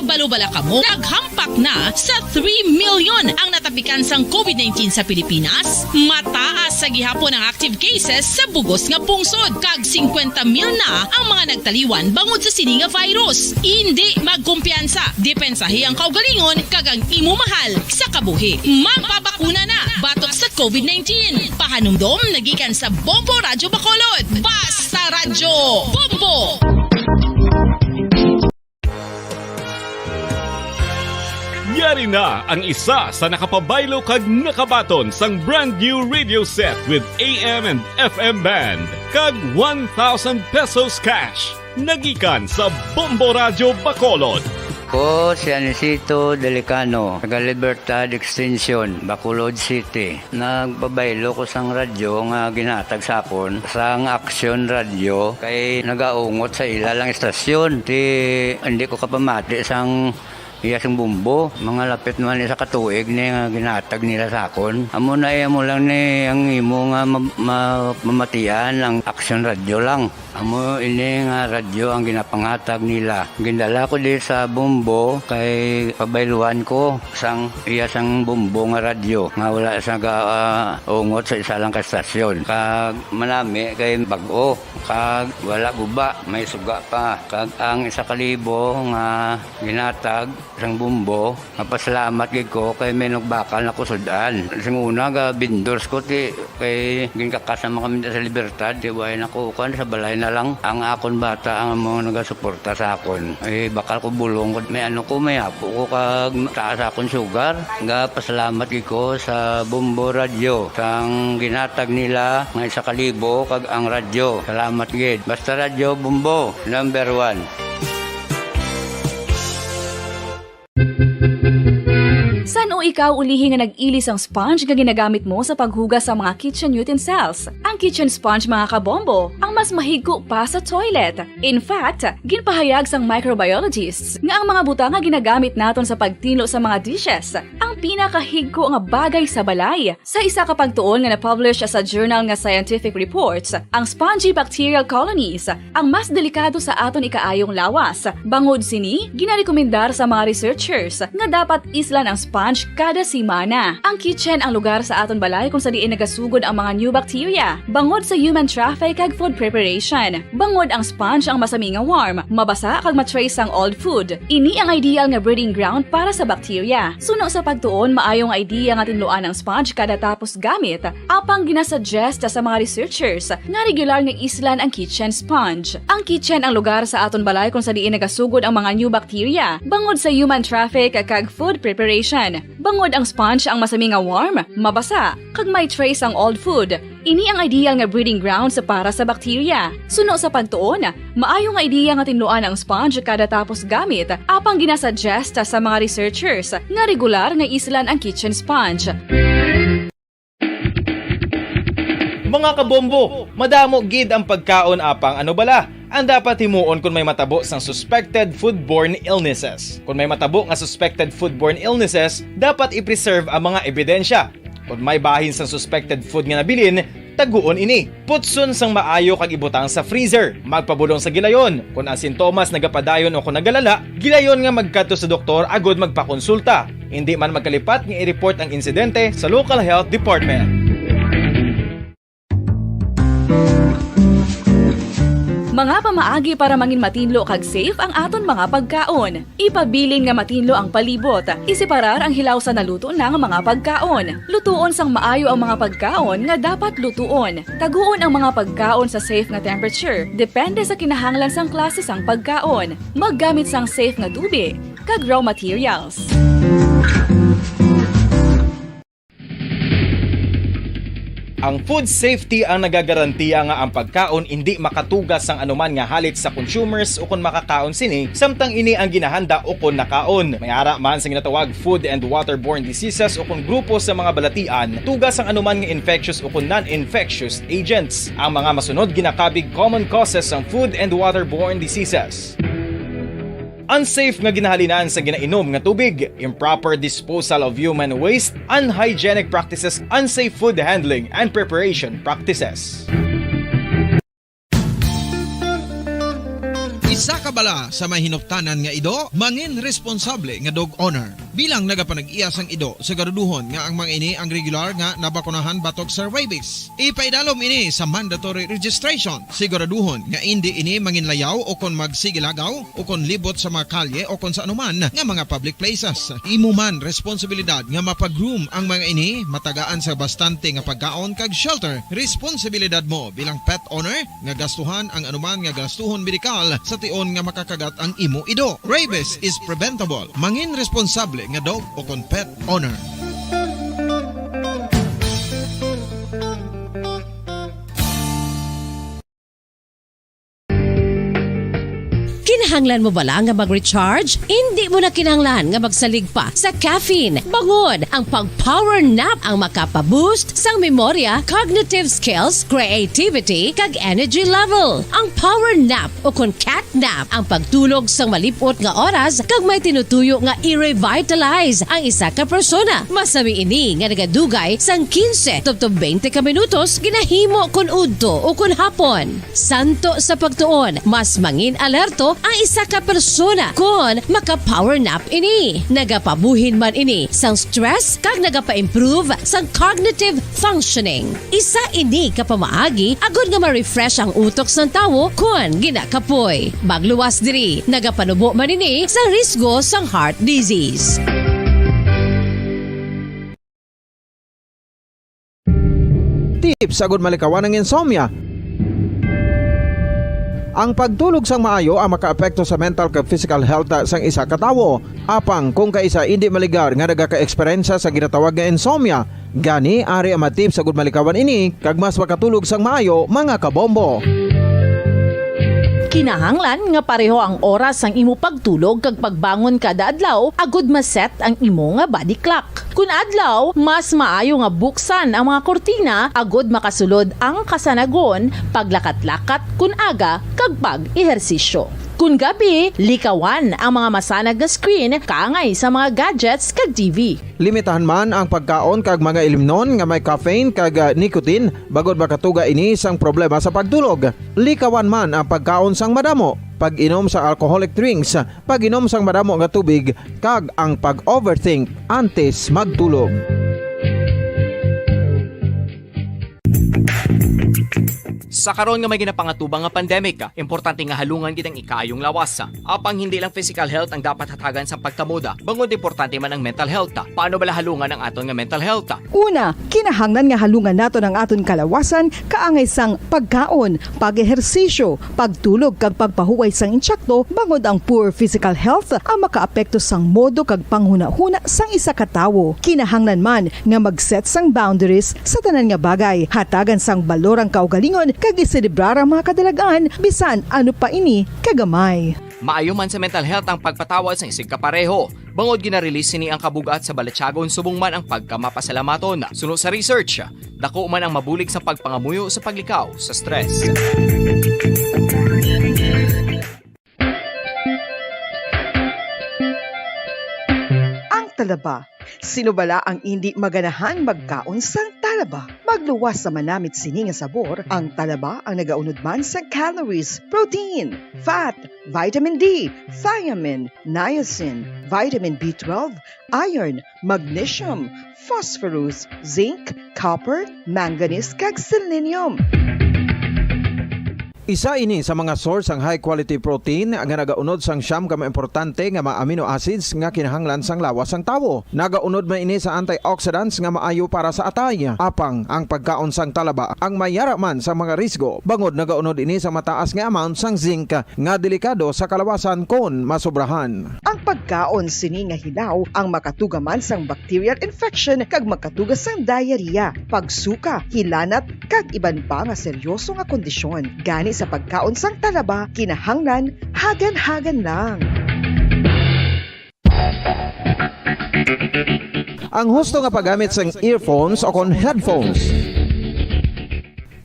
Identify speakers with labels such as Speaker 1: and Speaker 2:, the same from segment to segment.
Speaker 1: May balubala ka mo. Naghampak na sa 3 million ang natapikan sang COVID-19 sa Pilipinas. Mataas sa gihapon ang active cases sa bugos nga pungsod. Kag 50 mil na ang mga nagtaliwan bangod sa sini nga virus. Hindi magkumpiyansa. Depensahi ang kaugalingon kag ang imo mahal sa kabuhi. Magpabakuna na batok sa COVID-19. Pahanumdom nagikan sa Bombo Radyo Bacolod. Basta Radyo Bombo!
Speaker 2: Yari na ang isa sa nakapabaylo kag nakabaton sang brand new radio set with AM and FM band kag 1,000 pesos cash. Nagikan sa Bombo Radyo Bacolod.
Speaker 3: Ko si Anisito Delicano, taga Libertad Extension, Bacolod City. Nagbabaylo ko sang radyo nga ginatag sapon sang Action Radio kay nagaungot sa ilalang estasyon. Hindi ko kapamati sang iyasang bumbo, mga lapit naman sa katuig ni nga ginatag nila sakon. Amo na mo lang ni ang imo nga mamatian ang Action Radio lang. Amo ini nga radyo ang ginapangatag nila. Gindala ko di sa bumbo kay pabayluan ko sang iyasang bumbo nga radyo nga wala sa ungot sa isa lang ka stasyon. Kag manami kay bag-o, kag wala guba, may suga pa. Kag ang 1,000 nga ginatag sang bumbo, mapasalamat gid ko kay may nagbakal na kusudan. Sing una ga vendors ko ti kay ginkakasama kami sa Libertad, di way nakukuan sa balay na lang ang akon bata ang mga nagasuporta sa akon. Ay bakal ko bulong ko may ano ko may apo ko kag taas akon sugar. Ga pasalamat gid ko sa Bombo Radio sang ginatag nila nga 1,000 kag ang radyo. Salamat gid. Basta Radyo Bombo number 1.
Speaker 4: Saan ikaw ulihi nga nag-ilis ang sponge nga ginagamit mo sa paghugas sa mga kitchen utensils? Ang kitchen sponge mga kabombo, ang mas mahigko pa sa toilet. In fact, ginpahayag sang microbiologists nga ang mga butang nga ginagamit naton sa pagtilo sa mga dishes ang pinakahigko nga bagay sa balay. Sa isa ka pagtuon nga na-publish sa journal nga Scientific Reports, ang spongy bacterial colonies ang mas delikado sa aton ikaayong lawas. Bangod sini, ginarekomendar sa mga researchers nga dapat islan ang sponge kada simana. Ang kitchen ang lugar sa aton balay kung sa diin nagasugod ang mga new bacteria. Bangod sa human traffic kag food preparation. Bangod ang sponge ang masami nga warm, mabasa kag matrace ang old food. Ini ang ideal nga breeding ground para sa bacteria. Suno sa pagtuon, maayong idea nga tinluan ang sponge kada tapos gamit. Apang ginasuggest sa mga researchers nga regular nga islan ang kitchen sponge. Ang kitchen ang lugar sa aton balay kung sa diin nagasugod ang mga new bacteria. Bangod sa human traffic kag food preparation. Bangod ang sponge ang masami nga warm, mabasa, kag may trace ang old food. Ini ang ideal nga breeding ground sa para sa bacteria. Suno sa pagtuon, maayong idea nga tinluan ang sponge kada tapos gamit, apang ginasuggest sa mga researchers nga regular nga islan ang kitchen sponge.
Speaker 5: Mga kabombo, madamo gid ang pagkaon apang ano bala. Ang dapat himuon kung may matabo sang suspected foodborne illnesses. Kung may matabo nga suspected foodborne illnesses, dapat i-preserve ang mga ebidensya. Kung may bahin sang suspected food nga nabilin, taguon ini. Putson sang maayo kag ibutang sa freezer. Magpabulong sa gilayon. Kung ang sintomas nagapadayon o kung nagalala, gilayon nga magkadto sa doktor agud magpakonsulta. Hindi man magkalipat nga i-report ang insidente sa local health department.
Speaker 4: Mga pamaagi para mangin matinlo kag safe ang aton mga pagkaon. Ipabilin nga matinlo ang palibot. Isiparar ang hilaw sa naluto ng mga pagkaon. Lutuon sang maayo ang mga pagkaon nga dapat lutuon. Taguon ang mga pagkaon sa safe nga temperature. Depende sa kinahanglan sang klase sang pagkaon. Maggamit sang safe nga tubig kag raw materials.
Speaker 5: Ang food safety ang nagagarantiya nga ang pagkaon hindi makatugas sang anuman nga halit sa consumers o kung makakaon sini, samtang ini ang ginahanda o kung nakaon. May ara man sa ginatawag food and waterborne diseases o kung grupo sa mga balatian, tugas ang anuman nga infectious o kung non-infectious agents. Ang mga masunod ginakabig common causes ng food and waterborne diseases. Unsafe nga ginahalinan sa ginainom nga tubig, improper disposal of human waste, unhygienic practices, unsafe food handling and preparation practices.
Speaker 6: Isa ka bala sa mahinuptanan nga ido, mangin responsable nga dog owner. Bilang nagapanag-iyas ang ido, siguraduhon nga ang mga ini ang regular nga nabakunahan batok sa rabies. Ipaidalom ini sa mandatory registration. Siguraduhon nga hindi ini manginlayaw o kon magsigilagaw o kon libot sa mga kalye o kon sa anuman nga mga public places. Imo man responsibilidad nga mapag-groom ang mga ini, matagaan sa bastante nga pagkaon kag shelter. Responsibilidad mo bilang pet owner nga gastuhan ang anuman nga gastuhon medikal sa tion nga makakagat ang imo ido. Rabies is preventable. Mangin responsable nga dog o kon pet owner.
Speaker 7: Kinahanglan mo bala nga mag-recharge? Hindi mo na kinahanglan nga magsalig pa sa caffeine. Bangod ang pag-power nap ang makapaboost sang memorya, cognitive skills, creativity, kag energy level. Ang power nap o kon cat nap ang pagtulog sang malipot nga oras kag may tinutuyo nga i-revitalize ang isa ka persona. Masami ini nga nagadugay sang 15 to 20 ka minutos ginahimo kun udto o kun hapon. Santo sa pagtuon, mas mangin alerto ang isa ka persona kung maka-power nap ini. Nagapabuhin man ini sang stress kag nagapa-improve sang cognitive functioning. Isa ini kapamaagi agud nga ma-refresh ang utok sang tawo kung ginakapoy. Magluwas diri, nagapanubo man ini sa risgo sang heart disease.
Speaker 8: Tips agud malikawan ng insomnia. Ang pagtulog sang maayo ang makaapekto sa mental kag physical health sang isa ka tawo. Apang kung kaisa hindi maligar nga nagaka-eksperyensya sa ginatawag nga insomnia, gani ari ang matip sa good malikawan ini kag mas makatulog sang maayo mga kabombo.
Speaker 9: Kinahanglan nga pareho ang oras ang imo pagtulog kag pagbangon kada adlaw agud maset ang imo nga body clock. Kun adlaw, mas maayo nga buksan ang mga kortina agud makasulod ang kasanagon, paglakat-lakat kun aga kag pag-ehersisyo. Kun gabi, likawan ang mga masanag na screen kaangay sa mga gadgets kag TV.
Speaker 8: Limitahan man ang pagkaon kag mga ilimnon nga may caffeine kag nicotine bagod makatuga ini sang problema sa pagtulog. Likawan man ang pagkaon sang madamo, pag-inom sa alcoholic drinks, pag-inom sang madamo nga tubig kag ang pag-overthink antes magtulog.
Speaker 10: Sa karon nga may ginapangatubang nga pandemic, importante nga halungan gid ang ikayong lawas. Apang hindi lang physical health ang dapat hatagan sa pagtamuda, bangod importante man ang mental health. Paano bala halungan ang aton nga mental health?
Speaker 11: Una, kinahanglan nga halungan naton ang aton kalawasan kaangay sang pagkaon, pag-ehersisyo, pagtulog kag pagpahuway sang insyakto bangod ang poor physical health ang makaapekto sang modo kag panghuna-huna sang isa ka tawo. Kinahanglan man nga mag-set sang boundaries sa tanan nga bagay, hatagan sang balorang kaugalingon kag iselebrar ang mga kadalagaan bisan ano pa ini kagamay.
Speaker 10: Maayo man sa mental health ang pagpatawad sa isig kapareho. Bangod gina-release ni ang kabugat sa Balatsyagon subong man ang pagkamapasalamaton. Sunod sa research, dako man ang mabulig sa pagpangamuyo sa paglikaw sa stress.
Speaker 11: Ang talaba. Sino bala ang hindi maganahan magkaon sang talaba? Magluwas sa manamit sini nga sabor, ang talaba ang nagaunod man sa calories, protein, fat, vitamin D, thiamine, niacin, vitamin B12, iron, magnesium, phosphorus, zinc, copper, manganese kag selenium.
Speaker 8: Isa ini sa mga source ang high quality protein nga nagaunod sang siyam ka importante nga mga amino acids nga kinahanglan sang lawas sang tawo. Nagaunod man ini sa antioxidants nga maayo para sa atay. Apang ang pagkaon sang talaba ang mayara man sa mga risgo. Bangod nagaunod ini sa mataas nga amount sang zinc nga delikado sa kalawasan kon masobrahan.
Speaker 11: Ang pagkaon sini nga hilaw ang makatugaman sang bacterial infection kag makatuga sang diarrhea, pagsuka, hilanat kag iban pa nga seryoso nga kondisyon. Gani sa pagkaon sang talaba, kinahanglan hagan-hagan lang.
Speaker 8: Ang husto nga paggamit sang earphones o kon headphones.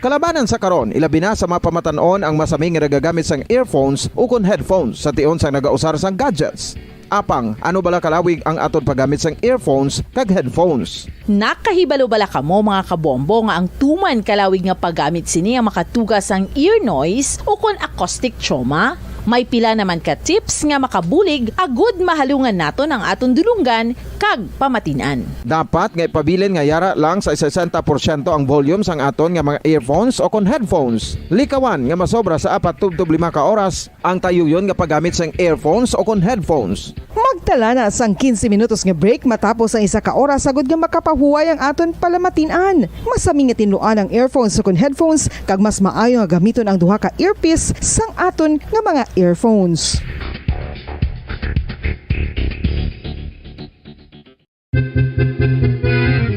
Speaker 8: Kalabanan sa karon, ilabi na sa mapamatanon ang masami nga nagagamit sang earphones o kon headphones sa tion sang nagausar sang gadgets. Apang, ano bala kalawig ang aton paggamit sang earphones kag headphones?
Speaker 9: Nakahibalo bala kamo mga kabombo nga ang tuman kalawig nga paggamit sini ang makatugas ang ear noise o kon acoustic trauma? May pila naman ka tips nga makabulig agud mahalungan naton ang aton dulunggan kag pamatinan.
Speaker 8: Dapat nga ipabilin nga yara lang sa 60% ang volume sang aton nga mga earphones o kon headphones. Likawan nga masobra sa 4-5 ka oras ang tayuyon nga paggamit sang earphones o kon headphones.
Speaker 11: Magtala na sang 15 minutos nga break matapos ang 1 ka oras sagud nga makapahuway ang aton palamatinan. Masami nga tinluan ang earphones o kon headphones kag mas maayo nga gamiton ang duha ka earpiece sang aton nga mga earphones.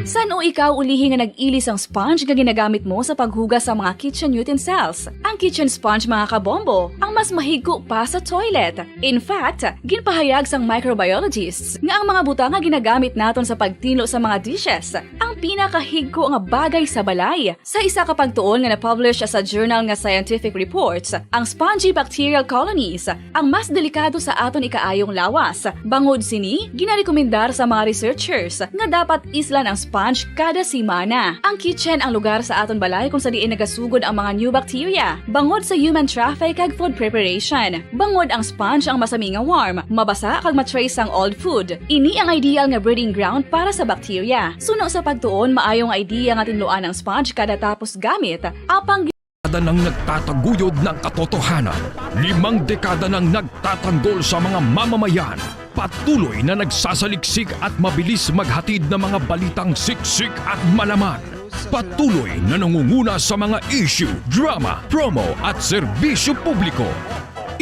Speaker 4: San o ikaw ulihi nga nag-ilis ang sponge nga ginagamit mo sa paghugas sa mga kitchen utensils? Ang kitchen sponge mga kabombo, ang mas mahigko pa sa toilet. In fact, ginpahayag sang microbiologists nga ang mga butang nga ginagamit naton sa pagtinlo sa mga dishes ang pinakahigko nga bagay sa balay. Sa isa ka pagtuon nga na-publish sa journal nga Scientific Reports, ang spongy bacterial colonies ang mas delikado sa aton ikaayong lawas. Bangod sini, ginarekomendar sa mga researchers nga dapat islan ang sponge kada semana. Ang kitchen ang lugar sa aton balay kung sa diin nagasugod ang mga new bacteria. Bangod sa human traffic kag food preparation. Bangod ang sponge ang masami nga warm, mabasa kag matrace ang old food. Ini ang ideal nga breeding ground para sa bacteria. Suno sa pagtuon, maayong idea nga tinluan ang sponge kada tapos gamit. Apang
Speaker 12: dekada nang nagtataguyod ng katotohanan. 5 dekada nang nagtatanggol sa mga mamamayan. Patuloy na nagsasaliksik at mabilis maghatid ng mga balitang siksik at malaman. Patuloy na nangunguna sa mga issue, drama, promo at serbisyo publiko.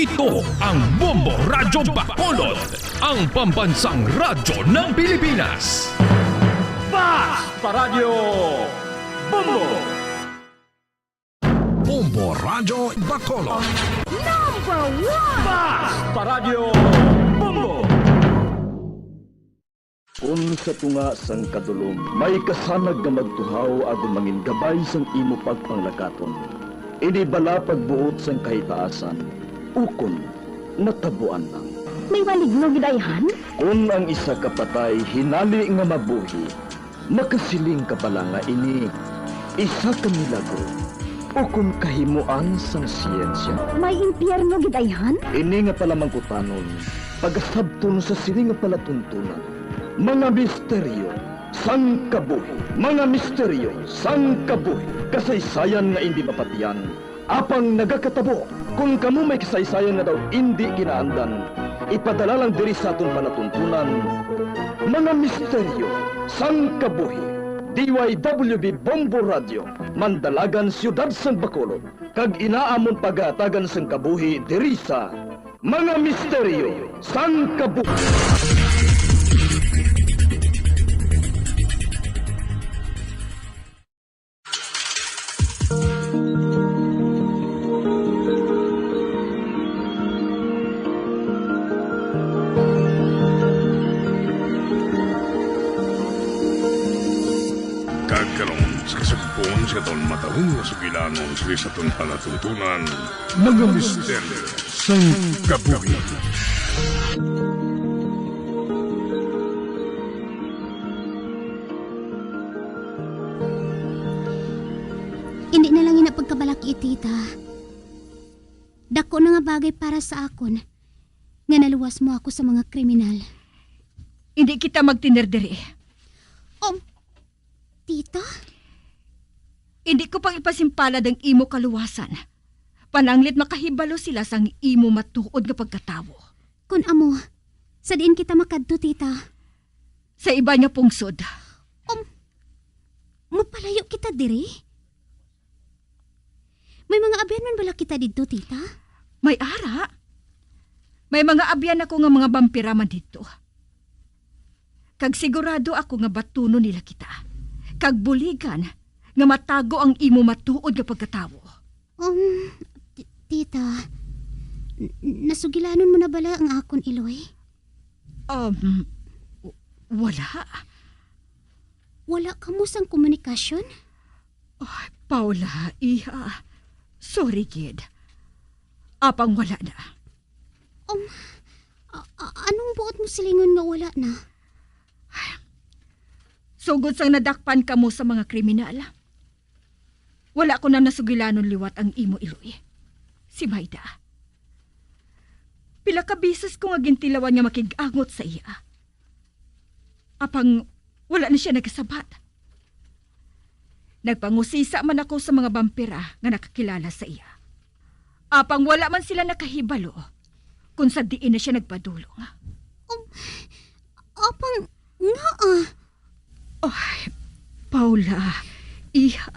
Speaker 12: Ito ang Bombo Radyo Bacolod, ang pambansang radyo ng Pilipinas.
Speaker 2: Basta Radio Bombo!
Speaker 12: Bombo Radyo Bacolod.
Speaker 2: #1 Basta Radio Bombo!
Speaker 13: Kung sa tunga sang kadulom, may kasanag nga magtuhaw agon mangin gabay sang imo pagpanglakaton. Ini bala pagbuot sang kahitaasan, ukon natabuan lang.
Speaker 14: May maligno gidayhan?
Speaker 13: Kung ang isa ka patay hinali nga mabuhi, makasiling ka pala nga ini isa ka milagro. Ukon kahimuan sang siyensya.
Speaker 14: May impyerno gidayhan?
Speaker 13: Ini nga pala mangkutanon, pagasabton sa sini nga palatuntunan. Mga misteryo sang kabuhi. Mga misteryo sang kabuhi. Kasaysayan nga hindi mapatiyan. Apang nagakatabo. Kung kamo may kasaysayan nga daw hindi ginaandan, ipadala lang diri sa atong palatuntunan. Mga misteryo sang kabuhi. DYWB Bombo Radio, Mandalagan, Siyudad San Bacolod. Kag inaamon pagatagan sang kabuhi diri sa Mga Misteryo sang Kabuhi.
Speaker 15: Kagkaroon sa kasagpon sa taon matahong na sugilanon sa taon palatuntunan, Mga Misteryo sang Kabuhi.
Speaker 14: Hindi na lang inapagkabalaki, tita. Dako na nga bagay para sa akon. Nga naluwas mo ako sa mga kriminal.
Speaker 16: Hindi kita magtinerdere.
Speaker 14: Tita?
Speaker 16: Hindi ko pang ipasimpalad ang imo kaluwasan. Pananglit makahibalo sila sang imo matuod nga pagkatawo.
Speaker 14: Kun amo, sa diin kita makadto, tita?
Speaker 16: Sa iba niya pungsod.
Speaker 14: Mapalayo kita diri? May mga abyan man bala kita dito, tita?
Speaker 16: May ara. May mga abyan ako nga mga vampira man dito. Kag sigurado ako nga batuno nila kita. Kag buligan nga matago ang imo matuod nga pagkatawo.
Speaker 14: Tita, nasugilanon mo na bala ang akon iloy?
Speaker 16: Wala.
Speaker 14: Wala ka mo sang komunikasyon?
Speaker 16: Ay, Paula, iha. Sorry, kid. Apang wala na.
Speaker 14: Anong buot mo silingon nga wala na?
Speaker 16: Sugod sang nadakpan ka mo sa mga kriminal. Wala ko na nasugilanon liwat ang imo iloy. Si Maida. Pila ka bisis ko nga gintilawan nga makigangot sa iya. Apang wala na siya nagkasabat. Nagpangusisa man ako sa mga vampira nga nakakilala sa iya. Apang wala man sila nakahibalo kung sa diin na siya nagpadulong.
Speaker 14: Apang nga
Speaker 16: Ay, Paula, iha.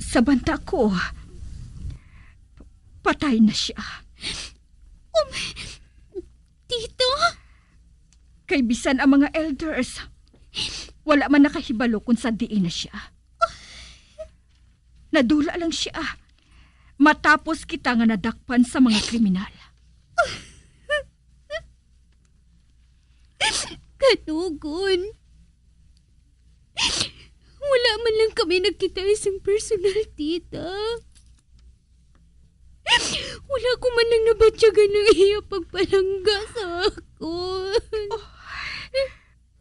Speaker 16: Sa banta ko, patay na siya.
Speaker 14: Tito?
Speaker 16: Kay bisan ang mga elders, wala man nakahibalo kung sa diin na siya. Nadula lang siya. Matapos kita nga nadakpan sa mga kriminal.
Speaker 14: Katugon. Wala man lang kami nagkita isang personal, tita. Wala ko man lang nabatyagan ng iya pagpalangga sa akon.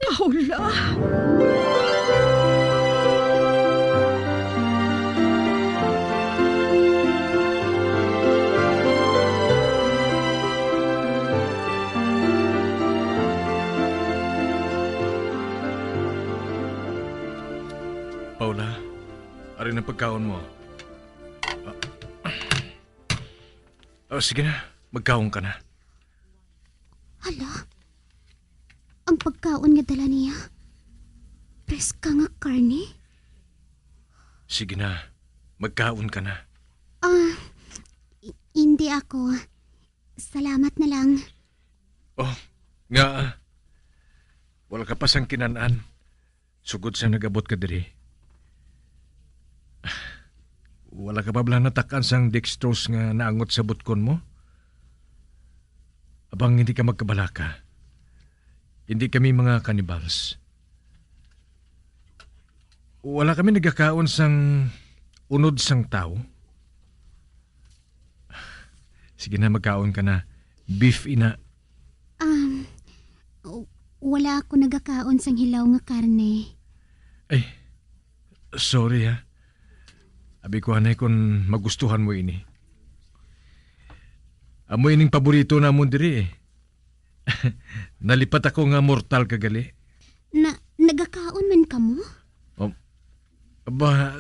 Speaker 16: Paula!
Speaker 12: Paula, arin ang pagkaon mo. Sige na, magkaon ka na.
Speaker 14: Hala, ang pagkaon nga dala niya, preska nga karne?
Speaker 12: Sige na, magkaon ka na.
Speaker 14: Hindi ako. Salamat na lang.
Speaker 12: Oh, nga. Wala ka pa sang kinanaan. Sugod sa nagabot ka diri. Wala ka pa bala natakan sang dextrose nga naangot sa butkon mo? Abang hindi ka magkabalaka. Hindi kami mga cannibals. Wala kami nagkakaon sang unod sang tao. Sige na, magkaon ka na. Beef ina.
Speaker 14: Wala ako nagakaon sang hilaw nga karne.
Speaker 12: Ay, sorry ha. Abi ko hanay kung magustuhan mo ini. Amoy ining paborito na mo diri eh. Nalipat ako nga mortal kagali.
Speaker 14: Nagakaon man ka mo?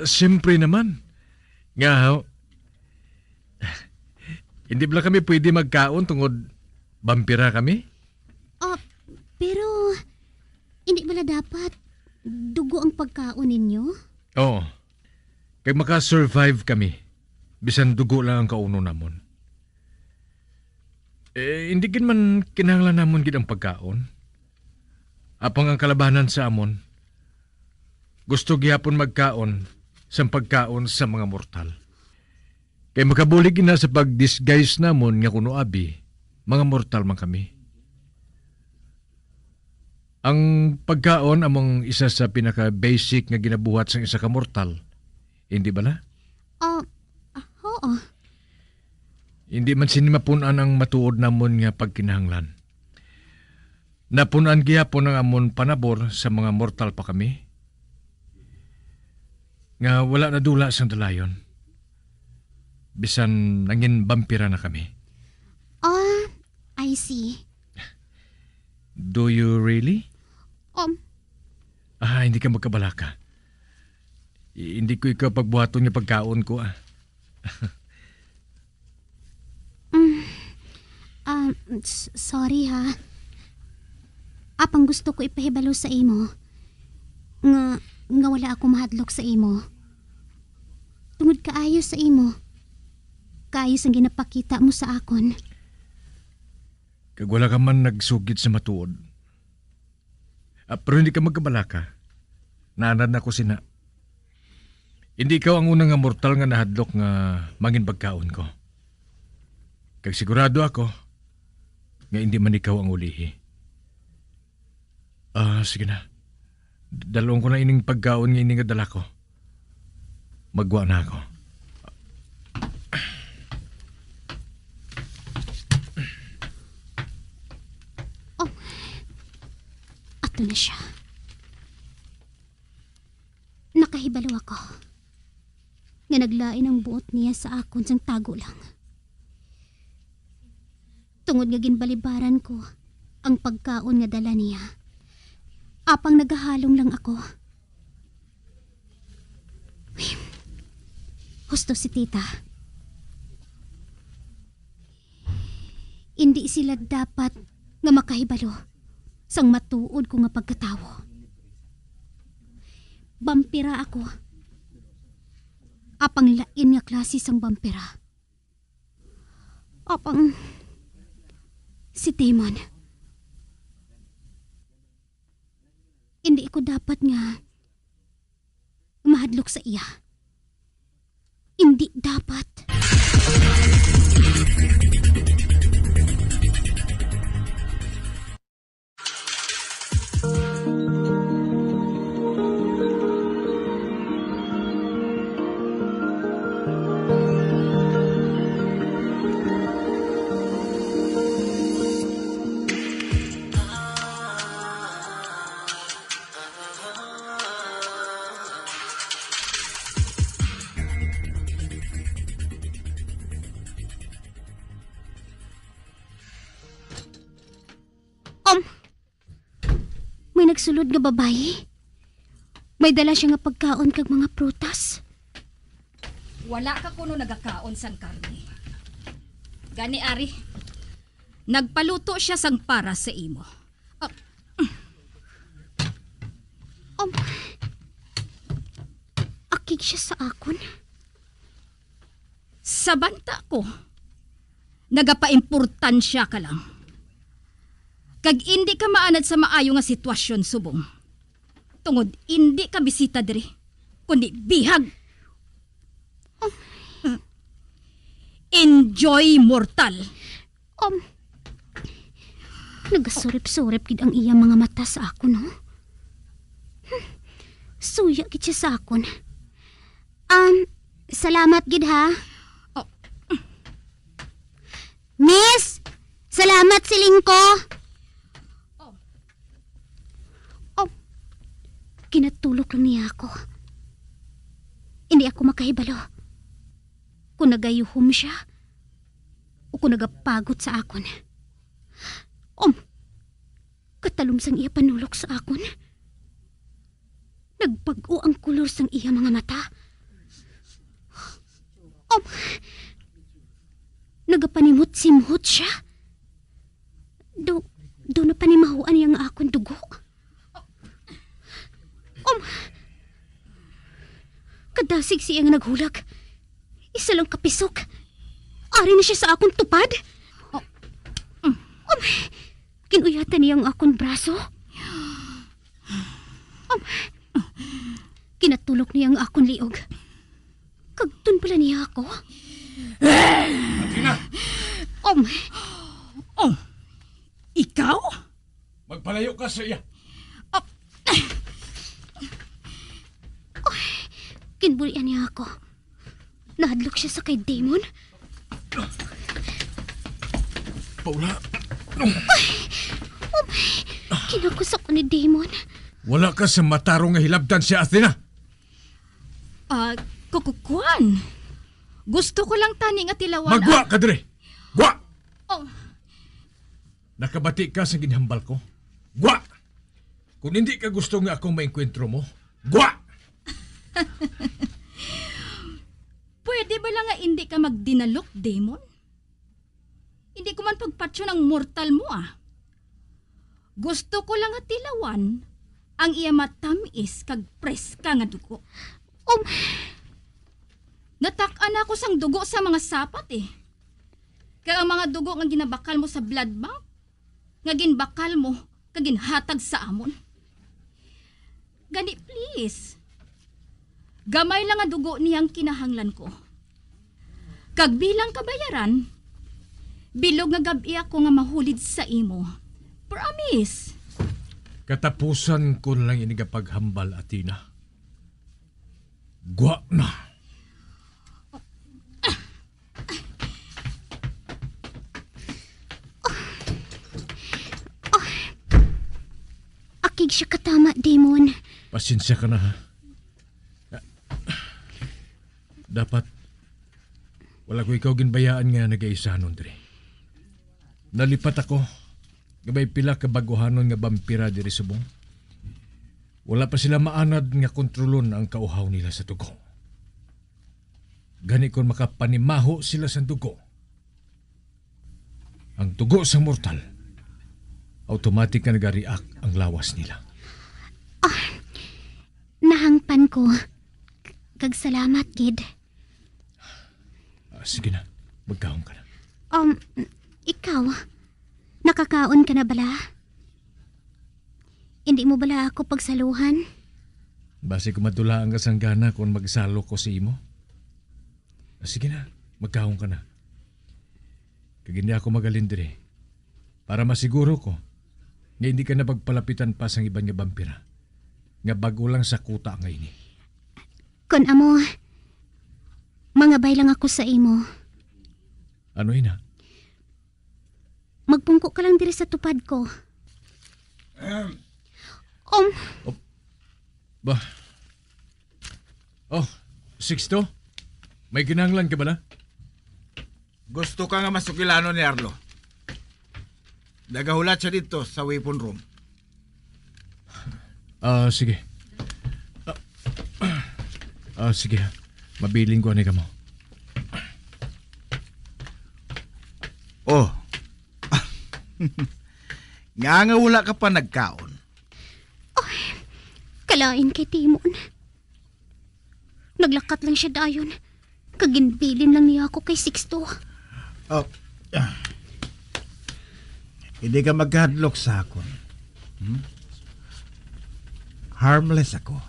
Speaker 12: Siyempre naman. Nga ho. Hindi ba kami pwede magkaon tungod vampira kami?
Speaker 14: Pero hindi bala dapat dugo ang pagkaon ninyo?
Speaker 12: Oo. Kaya makasurvive kami. Bisan dugo lang ang kauno namon. Hindi gin man kinahanglan namon gid ang pagkaon. Apang ang kalabanan sa amon, gusto gihapon magkaon sa pagkaon sa mga mortal. Kaya makabulig na sa pag-disguise namon nga kuno abi, mga mortal man kami. Ang pagkaon among isa sa pinaka-basic nga ginabuhat sa isa ka mortal. Hindi ba na?
Speaker 14: Oo.
Speaker 12: Hindi man sinimapunan ang matuod namon nga pagkinahanglan. Napunan gihapon ang amon panabor sa mga mortal pa kami. Nga wala na dula sa dalayon. Bisan nangin vampira na kami.
Speaker 14: I see.
Speaker 12: Do you really? Hindi ka magkabalaka. Hindi ko ikaw pagbuhaton yung pagkaon ko
Speaker 14: Sorry ha. Apang gusto ko ipahibalo sa imo. Nga wala ako mahadlok sa imo. Tungod kaayo sa imo. Kaayos ang ginapakita mo sa akon.
Speaker 12: Kag wala ka man nagsugid sa matuod. Pero hindi ka magkabalaka. Naanad na ko sina. Hindi ikaw ang unang nga mortal nga nahadlok nga mangin pagkaon ko. Kag sigurado ako nga hindi man ikaw ang ulihi. Sige na. Dalawang ko na ining pagkaon nga ining dala ko. Magwa na ako.
Speaker 14: Ato na siya. Nakahibalo ako. Nga naglain ang buot niya sa akon sang tago lang. Tungod nga ginbalibaran ko ang pagkaon nga dala niya. Apang nagahalong lang ako. Husto si tita. Hindi sila dapat nga makahibalo sang matuod ko nga pagkatawo. Bampira ako. Apang lain nga klase sang bampira. Apang si Damon. Hindi ko dapat nga mahadlok sa iya. Hindi dapat. May nagsulod nga babae. May dala siya nga pagkaon kag mga prutas.
Speaker 16: Wala ka kuno nagakaon sang karne. Gani ari. Nagpaluto siya sang para sa imo.
Speaker 14: Akig siya sa akon.
Speaker 16: Sa banta ko, nagapaimportansya ka lang. Kag hindi ka maanad sa maayo nga sitwasyon subong. Tungod hindi ka bisita diri, kundi bihag. Enjoy mortal.
Speaker 14: Nagasurip-surip gid ang iya mga mata sa akon, no? Suya gid siya sa akon. Salamat gid ha. Miss, salamat siling ko. Kinatulog lang niya ako. Hindi ako makahibalo. Kung nagayuhom siya o kung nagapagod sa akon. Katalom sang iya panulok sa akon. Nagbago ang kulor sang iya mga mata. Nagapanimot-simhot siya. Do na panimahuan niyang akon dugo. Kadasig siya nga naghulag. Isa lang kapisok. Ari na siya sa akong tupad. Kinuyatan niya ang akong braso. Kinatulok niya ang akong liog. Kagtun pala niya ako.
Speaker 15: Athena!
Speaker 16: Ikaw?
Speaker 15: Magpalayo ka sa iya.
Speaker 14: Kinbulian niya ako. Nahadlok siya sa kay Damon.
Speaker 15: Paula.
Speaker 14: Kinakusak ko ni Damon.
Speaker 15: Wala ka sa matarong nga hilabdan si Athena.
Speaker 16: Kukukuan. Gusto ko lang tani nga tilawan.
Speaker 15: Magwa ka dire. Gwa!
Speaker 16: Oh.
Speaker 15: Nakabati ka sa ginhambal ko. Gwa! Kung hindi ka gusto nga akong maengkwentro mo, gwa!
Speaker 16: Pwede ba lang nga hindi ka magdinalok, Damon? Hindi ko man pagpatso ng mortal mo Gusto ko lang nga tilawan ang iya matamis kag preska nga dugo. Natak-an ako sang dugo sa mga sapat Kaya ang mga dugo nga ginabakal mo sa blood bank, nga ginbakal mo kag ginhatag sa amon. Gani please. Gamay lang nga dugo niyang kinahanglan ko. Kag bilang kabayaran, bilog nga gabi ako nga mahulid sa imo. Promise.
Speaker 15: Katapusan ko lang inigapaghambal, Athena. Gwa na.
Speaker 14: Akig siya katama, Damon.
Speaker 15: Pasensya ka na, ha? Dapat wala ko ikaw ginbayaan nga nag-aisa nun, Dre.
Speaker 12: Nalipat ako. Gabay pila ka baguhanon nga vampira diri subong. Wala pa sila maanad nga kontrolon ang kauhaw nila sa dugo. Gani kon makapanimaho sila sa dugo. Ang dugo sa mortal, automatic na nag-react ang lawas nila.
Speaker 14: Nahangpan ko. Kag salamat, kid.
Speaker 12: Sige na, magkaon ka na.
Speaker 14: Ikaw, nakakaon ka na bala? Hindi mo bala ako pagsaluhan?
Speaker 12: Basi ko matula ang kasanggana kung magsalo ko si imo. Sige na, magkaon ka na. Kag hindi ako magalindre para masiguro ko nga hindi ka na pagpalapitan pa sa ibang nga vampira nga bago lang sa kuta ngayon.
Speaker 14: Kun amo, mangabay lang ako sa imo.
Speaker 12: Ano ina?
Speaker 14: Magpungko ka lang diri sa tupad ko.
Speaker 12: Sixto? May kinahanglan ka ba na?
Speaker 17: Gusto ka nga masukilano ni Arlo. Nagahulat siya dito sa weapon room.
Speaker 12: Sige. Sige. Mabiling ko ani ka mo.
Speaker 17: Nga wala ka pa nagkaon.
Speaker 14: Kalain kay Timon. Naglakat lang siya dayon. Kaginbilin lang niya ako kay Sixto.
Speaker 17: Hindi ka maghadlok sa akon. Harmless ako.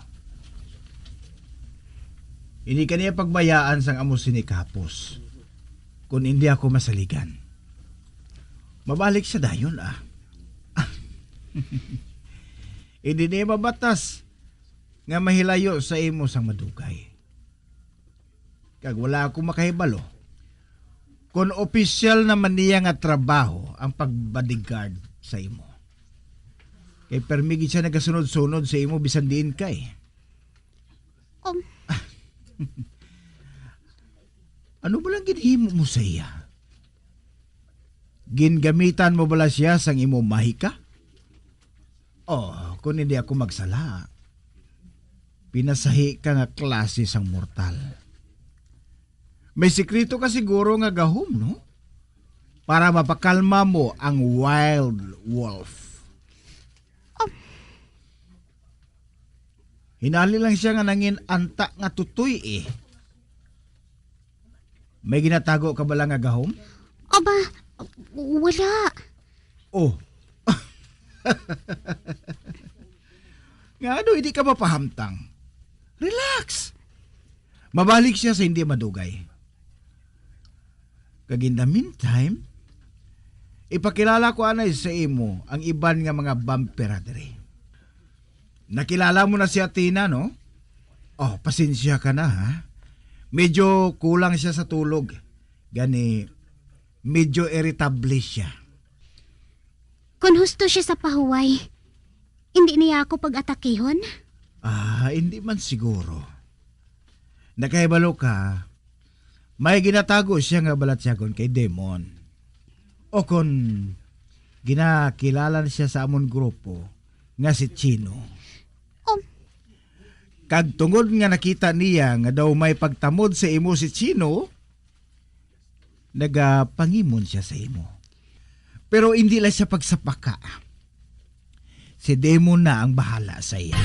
Speaker 17: Hindi ka niya pagbayaan sang amo sinikapos. Kung hindi ako masaligan. Mabalik siya dayon Hindi niya mabatas nga mahilayo sa imo sang madugay. Kag wala ako makahibalo kung opisyal naman niya nga trabaho ang pagbodyguard sa imo. Kay permigi siya nagasunod-sunod sa imo bisan diin kay. Ano ba lang ginhimo mo sa iya? Gingamitan mo bala siya sang imo mahika? Kung hindi ako magsala, pinasahi ka nga klase sang mortal. May sikreto ka siguro nga gahom, no? Para mapakalma mo ang wild wolf. Hinali lang siya nga nangin anta nga tutoy May ginatago ka ba lang nga gahom?
Speaker 14: Aba, wala.
Speaker 17: Nga hindi ka mapahamtang. Relax. Mabalik siya sa hindi madugay. Kag in the meantime, ipakilala ko anay sa imo ang iban nga mga vampira diri. Nakilala mo na si Athena, no? Pasensya ka na, ha? Medyo kulang siya sa tulog. Gani, medyo irritable siya.
Speaker 14: Kung husto siya sa pahuway, hindi niya ako pag-atakihon?
Speaker 17: Hindi man siguro. Nakahibalo ka, may ginatago siya nga balatyagon kay Demon. O kung ginakilala siya sa amon grupo nga si Chino. Kag tungod nga nakita niya nga daw may pagtamod sa imo si Chino, nagapangimon siya sa imo. Pero hindi lang siya pagsapaka. Si Demon na ang bahala sa iya.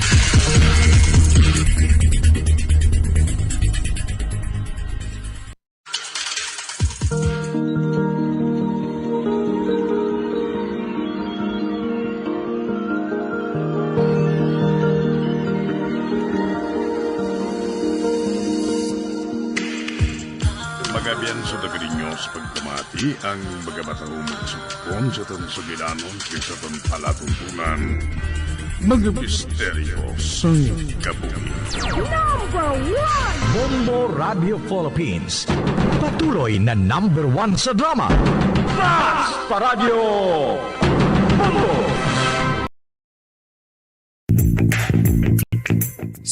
Speaker 15: Magabian sa dagrinyo sa pagkamati ang magamatahong magsugpon sa tansugilanon kaysa itong palatuntunan. Mga misteryo sa kabuhi.
Speaker 18: Number 1! Bombo Radio Philippines. Patuloy na number 1 sa drama. Mas Paradyo Bombo!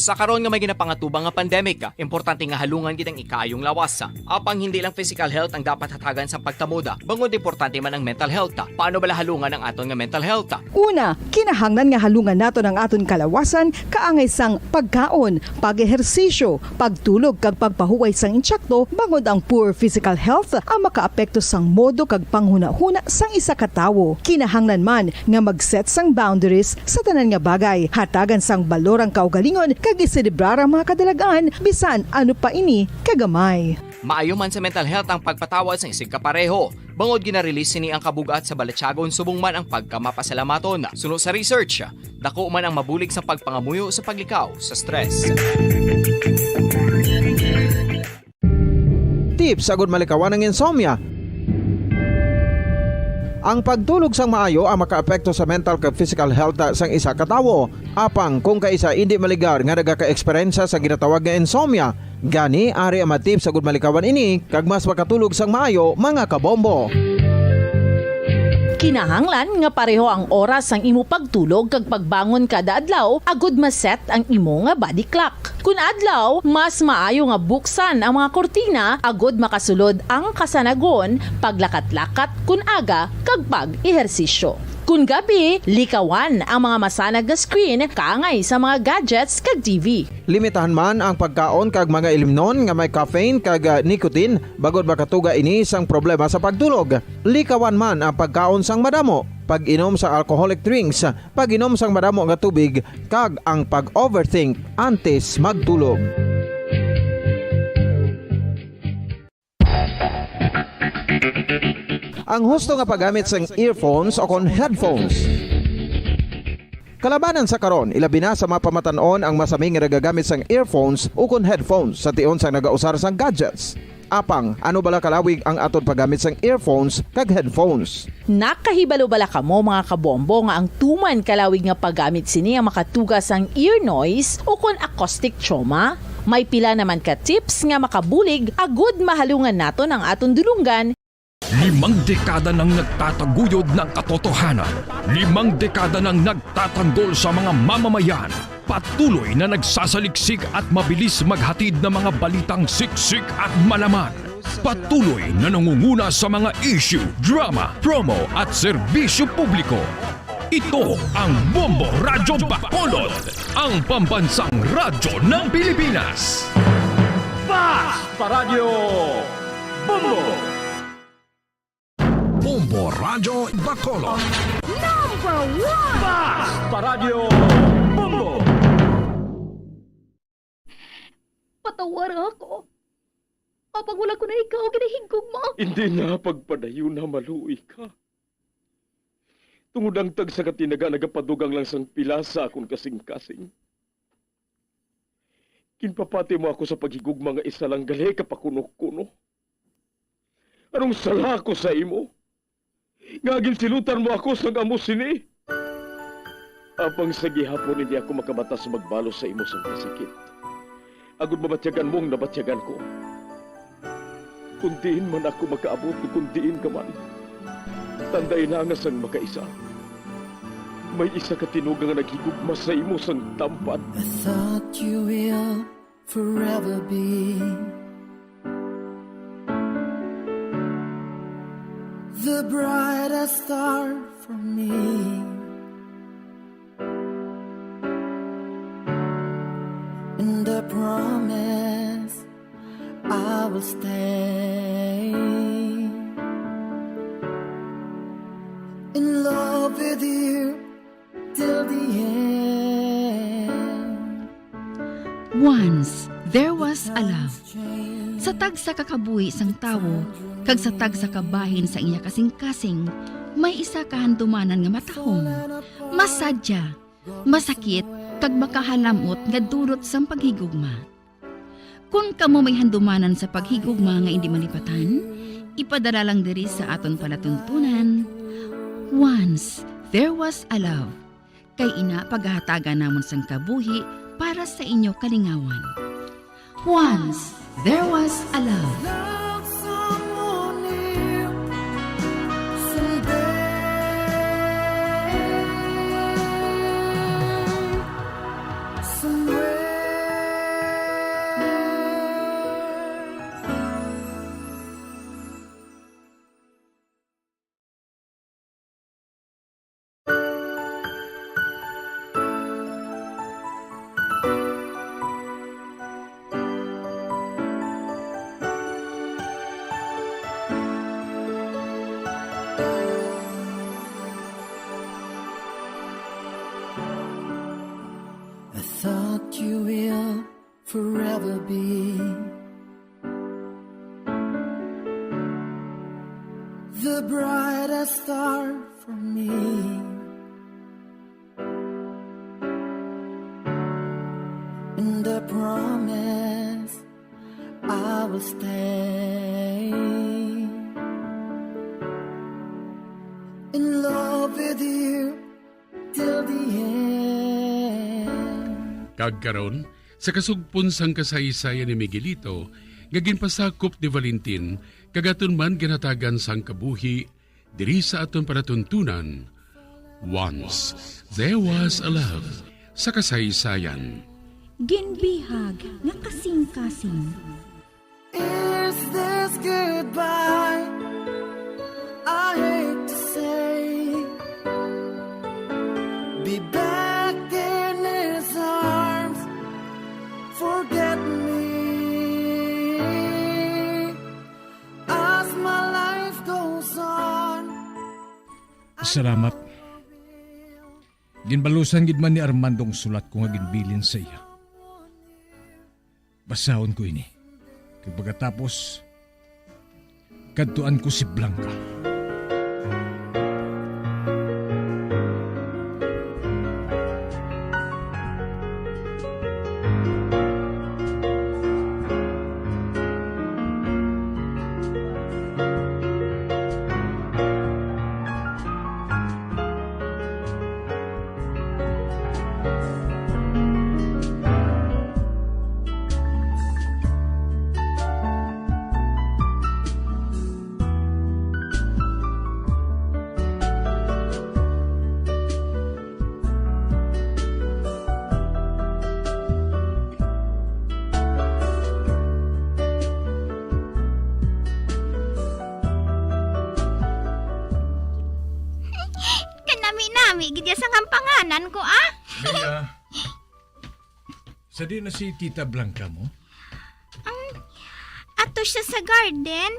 Speaker 10: Sa karon nga may ginapangatubang nga pandemic, importante nga halungan gid ang ikaayong lawas. Apang hindi lang physical health ang dapat hatagan sa pagtamuda, bangod importante man ang mental health. Paano bala halungan ang aton nga mental health?
Speaker 11: Una, kinahanglan nga halungan nato ng aton kalawasan kaangay sang pagkaon, pag-ehersisyo, pagtulog kag pagpahuway sang insyakto bangod ang poor physical health ang makaapekto sang modo kag panghuna-huna sang isa ka tawo. Kinahanglan man nga mag-set sang boundaries sa tanan nga bagay, hatagan sang balorang kaugalingon kag iselebrar ang mga kadalagaan bisan ano pa ini kagamay.
Speaker 10: Maayo man sa mental health ang pagpatawad sa isig kapareho. Bangod ginarelease ni ang kabugat sa Balatyagon subong man ang pagkamapasalamaton. Suno sa research, dako man ang mabulig sa pagpangamuyo sa paglikaw sa stress.
Speaker 8: Tips agud malikawan ng insomnia. Ang pagtulog sang maayo ang makaapekto sa mental kag physical health sang isa ka tawo. Apang kung kaisa hindi maligar nga nagaka-eksperyensya sa ginatawag nga insomnia, gani ari ang matip sa gud malikawan ini kag mas makatulog sang maayo mga kabombo.
Speaker 9: Kinahanglan nga pareho ang oras sang imo pagtulog kag pagbangon kada adlaw agud maset ang imo nga body clock. Kun adlaw, mas maayo nga buksan ang mga kortina agud makasulod ang kasanagon, paglakat-lakat kun aga kag pag-ehersisyo. Kun gabi, likawan ang mga masanag nga screen kaangay sa mga gadgets kag TV.
Speaker 8: Limitahan man ang pagkaon kag mga ilimnon nga may caffeine kag nicotine bagod makatuga ini sang problema sa pagtulog. Likawan man ang pagkaon sang madamo, pag-inom sa alcoholic drinks, pag-inom sang madamo nga tubig kag ang pag-overthink antes magtulog. Ang husto nga paggamit sang earphones o kon headphones. Kalabanan sa karon, ilabi na sa mapamatanon ang masami nga nagagamit sang earphones o kon headphones sa tion sang nagausar sang gadgets. Apang, ano bala kalawig ang aton paggamit sang earphones kag headphones?
Speaker 9: Nakahibalo bala kamo mga kabombo nga ang tuman kalawig nga paggamit sini ang makatugas ang ear noise o kon acoustic trauma? May pila naman ka tips nga makabulig agud mahalungan naton ang aton dulunggan.
Speaker 12: 5 dekada nang nagtataguyod ng katotohanan. 5 dekada nang nagtatanggol sa mga mamamayan. Patuloy na nagsasaliksik at mabilis maghatid ng mga balitang siksik at malaman. Patuloy na nangunguna sa mga issue, drama, promo at serbisyo publiko. Ito ang Bombo Radyo Bacolod, ang pambansang radyo ng Pilipinas.
Speaker 15: Fast Paradyo Bombo!
Speaker 12: Bombo Radyo Bacolod.
Speaker 15: Number 1! Fast Paradyo Bombo!
Speaker 16: Patawar ako. Kapag wala ko na ikaw, ginahigog mo.
Speaker 15: Hindi na pagpadayo na maluwi ka. Tungod ang tag sa katinaga nagapadugang lang sang pila sa akong kasing-kasing. Kinpapati mo ako sa paghigug mga isa lang gali kapakuno-kuno. Anong sala ko sa imo? Ngagin silutan mo ako sa amo sini. Apang sa gihapon hindi ako makabatas magbalo sa imo sa pasikit. Agud mabatyagan mong nabatyagan ko. Kundiin man ako makaabot, kundiin ka man. Tanday na nga sang makaisa. May isa ka tinugang nga naghigugma sa imo sang tampat.
Speaker 19: I thought you will forever be the brightest star for me. And I promise I will stay in love with you till the end.
Speaker 16: Once, there was a love. Sa tag sa kakabuhi sang tawo, kag sa tag sa kabahin sa iya kasing-kasing, may isa kahandumanan nga matahong. Masadya, masakit, kag makahalamot nga durot sang paghigugma. Kung kamo may handumanan sa paghigugma nga hindi malipatan, ipadala lang diri sa aton palatuntunan. Once, there was a love. Kay ina paghahatagan namon sang kabuhi para sa inyo kalingawan. Once, there was a love.
Speaker 19: Somewhere forever be the brightest star for me. And I promise I will stay in love with you till the end.
Speaker 20: Kagkaron, sa kasugpon sang kasaysayan ni Miguelito, gagin pasakop ni Valentin, kagaton man ginatagan sang kabuhi, diri sa aton panatuntunan. Once, there was a love sa kasaysayan.
Speaker 16: Ginbihag nga kasing-kasing.
Speaker 19: Is this goodbye? I hate to say, be back in his arms, forget me as my life goes on.
Speaker 18: Salamat. Ginbalusan gid man ni Armandong sulat ko nga ginbilin sa iya. Basahon ko ini. Kaya pagkatapos, kadtuan ko si Blanca.
Speaker 14: Kanami-nami, gidya sa kampanganan ko, ah.
Speaker 18: Mia, sadi na si Tita Blanca mo?
Speaker 14: Ato siya sa garden.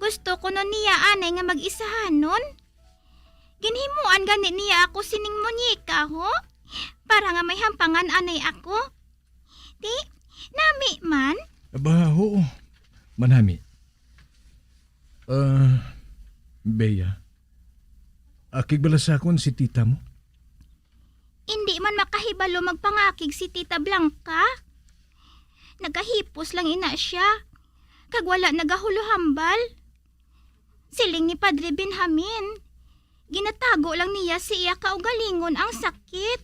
Speaker 14: Gusto ko nun niya anay nga mag-isahan nun. Ginhimuan gani niya ako sining Monika, ho? Para nga may hampangan anay ako. Di, nami man.
Speaker 18: Aba, oo. Manami. Bea. Akig balasakon si tita mo?
Speaker 14: Hindi man makahibalo magpangakig si Tita Blanca. Nagahipos lang ina siya. Kag wala nagahuluhambal. Siling ni Padre Benjamin. Ginatago lang niya si iya kaugalingon ang sakit.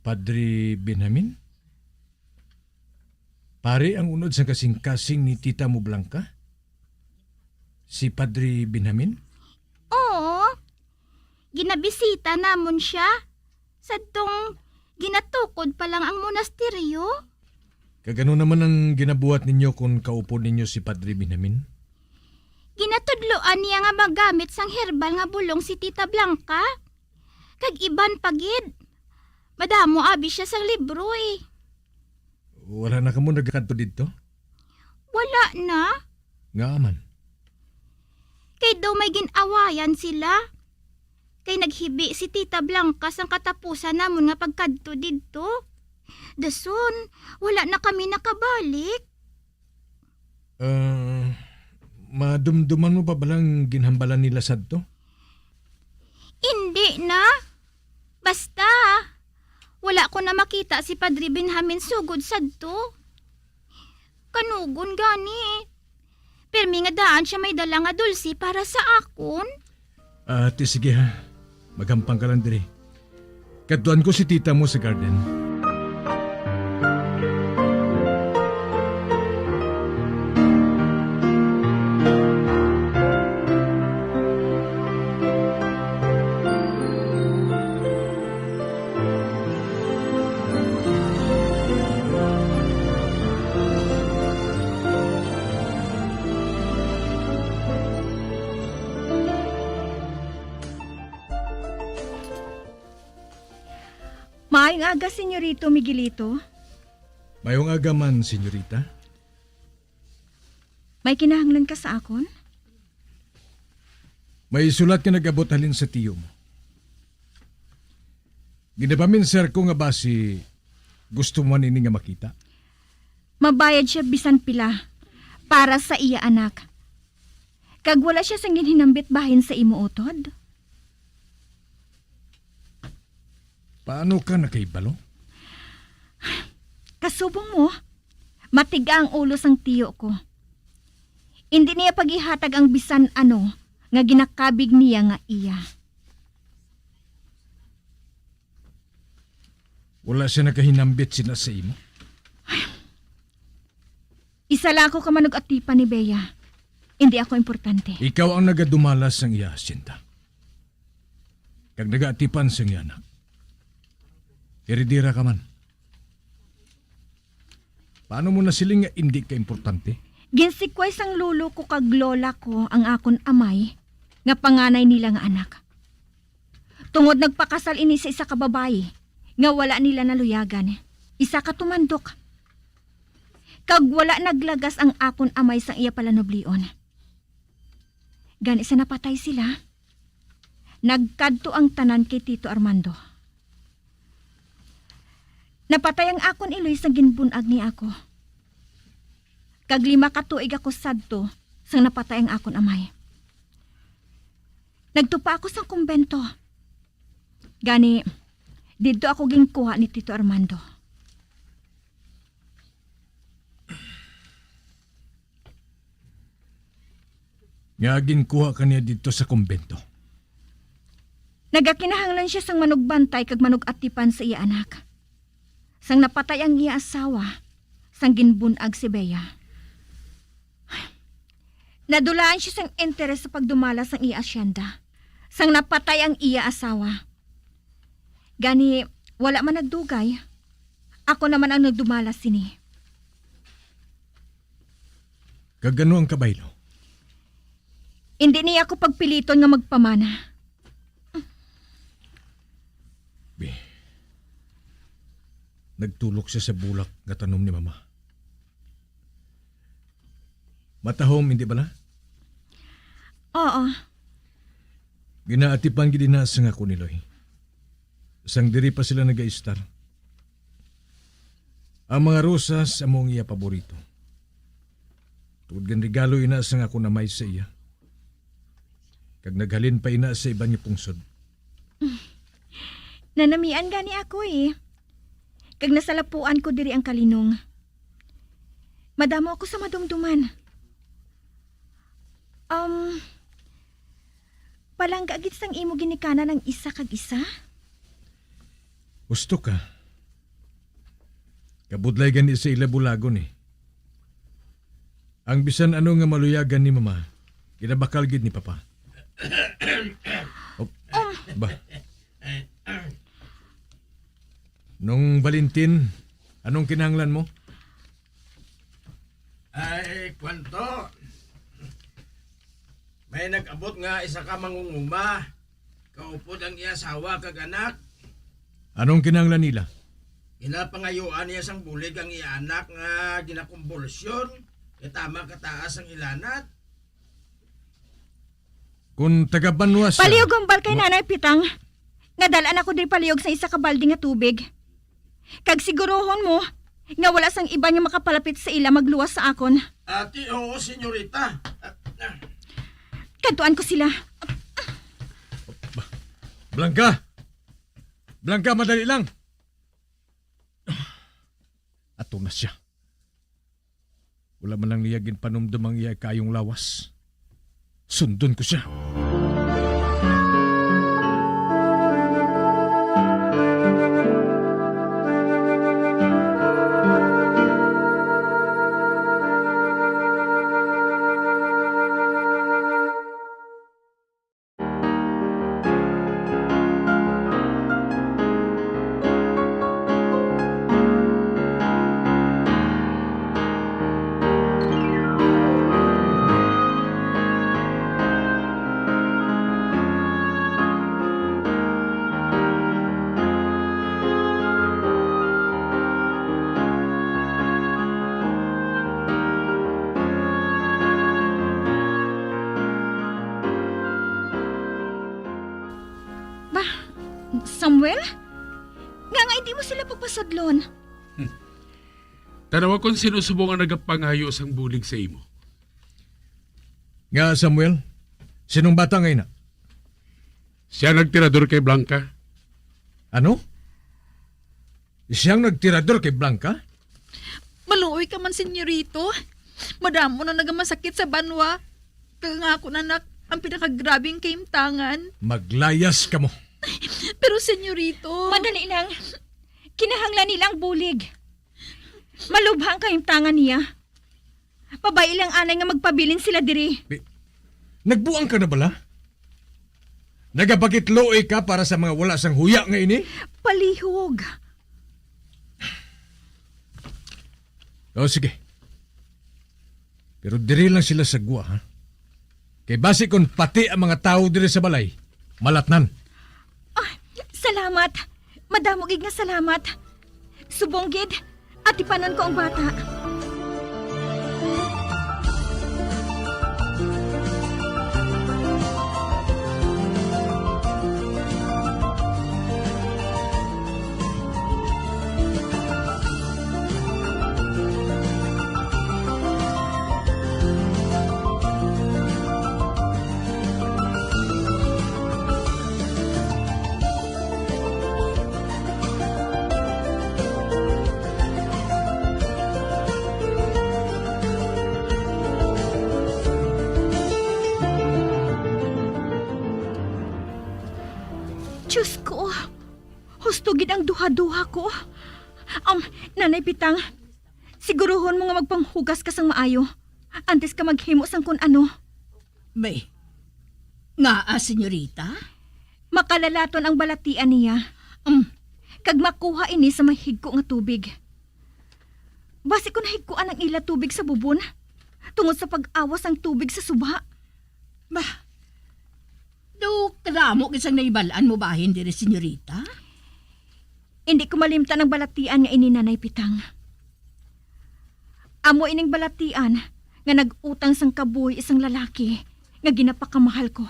Speaker 18: Padre Benjamin? Pare ang unod sa kasing-kasing ni tita mo Blanca? Si Padre Benjamin?
Speaker 14: Oo. Ginabisita namon siya. Sadtong ginatukod pa lang ang monasteryo.
Speaker 18: Kagano naman ang ginabuhat ninyo kung kaupo ninyo si Padre Benjamin?
Speaker 14: Ginatudloan niya nga magamit sang herbal nga bulong si Tita Blanca. Kag iban pagid. Madamo abi siya sang libro eh.
Speaker 18: Wala na ka mo nagkanto dito?
Speaker 14: Wala na.
Speaker 18: Nga aman.
Speaker 14: Kay daw may ginawayan sila. Kay naghibi si Tita Blanca sang katapusan namon nga pagkadto didto. Dason, wala na kami nakabalik.
Speaker 18: Madumduman mo pa balang ginhambalan nila sadto?
Speaker 14: Hindi na. Basta, wala ko na makita si Padre Benjamin sugod sadto. Kanugon gani. Permi nga daan siya may dala nga dulsi para sa akon.
Speaker 18: Ate, sige ha. Magampang ka lang diri. Kadtuan ko si tita mo sa garden.
Speaker 16: Maayong aga, Senyorito Miguelito.
Speaker 18: Mayong aga man, senyorita.
Speaker 16: May kinahanglan ka sa akon?
Speaker 18: May sulat ka nag-abot halin sa tiyo mo.
Speaker 12: Ginapaminser ko nga ba si gusto mo nini nga makita?
Speaker 16: Mabayad siya bisan pila para sa iya anak. Kag wala siya sang ginhinambit bahin sa imo utod.
Speaker 12: Paano ka nakaibalo?
Speaker 16: Kasubong mo, matiga ang ulo sang tiyo ko. Hindi niya paghihatag ang bisan ano nga ginakabig niya nga iya.
Speaker 12: Wala siya nakahinambit sina sa imo?
Speaker 16: Isa lang ako kamanog atipa ni Bea. Hindi ako importante.
Speaker 12: Ikaw ang nagadumalas sang iya, Sinta. Kag nagaatipan sang iya anak. Heredira ka man. Paano mo nasiling nga hindi ka importante?
Speaker 16: Ginsikway sang lulo ko kag lola ko ang akon amay nga panganay nila nga anak. Tungod nagpakasal ini sa isa ka babae nga wala nila naluyagan. Isa ka tumandok. Kag wala naglagas ang akon amay sang iya palanoblion. Gani sa napatay sila, nagkadto ang tanan kay Tito Armando. Napatay ang akon iloy sa ginbunag ni ako. Kag 5 ka tuig ako sadto sang napatay ang akon amay. Nagtupa ako sa kumbento. Gani, dito ako ginkuha ni Tito Armando.
Speaker 12: Nga ginkuha ka niya dito sa kumbento.
Speaker 16: Nagakinahanglan siya sang manugbantay kag manugatipan sa iya anak. Sang napatay ang iya asawa, sang ginbunag si Bea. Nadulaan siya sang interes sa pagdumala sang iya asyenda. Sang napatay ang iya asawa. Gani, wala man nagdugay. Ako naman ang nagdumala sini.
Speaker 12: Kagano ang kabaylo?
Speaker 16: Hindi niya ako pagpiliton nga magpamana.
Speaker 12: Nagtulok siya sa bulak nga tanom ni mama. Matahom, hindi ba na?
Speaker 16: Oo.
Speaker 12: Ginaatipan gid na sa nga kuniloy. Sang diri pa sila nag-aistar. Ang mga rosas among iya paborito. Tugod gan regalo ina sa nga kunamay sa iya. Kag naghalin pa ina sa ibang pungsod.
Speaker 16: Nanamian gani ako eh. Kag nasalapuan ko diri ang kalinong. Madamo ako sa madumduman. Palangga gid sang imo ginikana ng isa kag isa?
Speaker 12: Gusto ka? Kabudlay gani sa ilabulagon eh. Ang bisan ano nga maluyagan ni mama, ginabakal gid ni papa. Ba? Nung Valentin, anong kinahanglan mo?
Speaker 17: Ay, kwanto. May nag-abot nga isa ka mangunguma. Kaupod ang iya asawa kag anak.
Speaker 12: Anong kinahanglan nila?
Speaker 17: Ginapangayuan niya sang bulig ang iya anak nga ginakumbulsyon. Tama kataas ang ilanat.
Speaker 12: Kung taga-Banwa siya...
Speaker 16: Paliyog ang bal kay Nanay Pitang. Nadalaan ako di paliyog sa isa ka balde nga tubig. Kag sigurohon mo nga wala sang iba nga makapalapit sa ila magluwas sa akon.
Speaker 17: Ati, oo, senyorita.
Speaker 16: Kantuan ko sila.
Speaker 12: Blanca! Blanca, madali lang! Ato na siya. Wala man lang niyagin panumdum ang iya kayong lawas. Sundon ko siya.
Speaker 16: Samuel? adlon.
Speaker 20: Tanawa kung sinusubong ang nagapangayo sang bulig sa imo.
Speaker 12: Nga Samuel, sinong bata ngayon na?
Speaker 20: Siya nagtirador kay Blanca.
Speaker 12: Ano? Siyang nagtirador kay Blanca?
Speaker 21: Maluoy ka man, senyorito. Madamo na nagamasakit sa banwa. Kaya nga ako nanak ang pinakagrabing kaimtangan.
Speaker 12: Maglayas ka mo.
Speaker 21: Pero senyorito...
Speaker 16: Madali lang. Kinahanglan nilang bulig. Malubhang kaimtangan niya. Babae lang anay nga magpabilin sila diri.
Speaker 12: Nagbuang ka na bala? Nagabagitloy ka para sa mga wala sang huya nga ini?
Speaker 16: Palihog.
Speaker 12: O sige. Pero diri lang sila sa gwa, ha? Kay base kon pati ang mga tao diri sa balay, malatnan.
Speaker 16: Salamat. Madamog nga salamat. Subonggid, at ipanon ko ang bata. Diyos ko, hustugid ang duha-duha ko. Nanay Pitang, siguruhon mo nga magpanghugas ka sang maayo. Antes ka maghimo sang kun ano.
Speaker 21: May, nga senyorita?
Speaker 16: Makalalaton ang balatian niya. Kag makuha ini sa mahigko nga tubig. Basi ko nahigkuan ang ila tubig sa bubon, tungod sa pag-awas ang tubig sa suba.
Speaker 21: Bah, do kadamo kisang naibalaan mo bahin diri, senyorita?
Speaker 16: Hindi ko malimtan ang balatian nga ini, Nanay Pitang. Amo ining balatian nga nag-utang sang kabuhi isang lalaki nga ginapakamahal ko.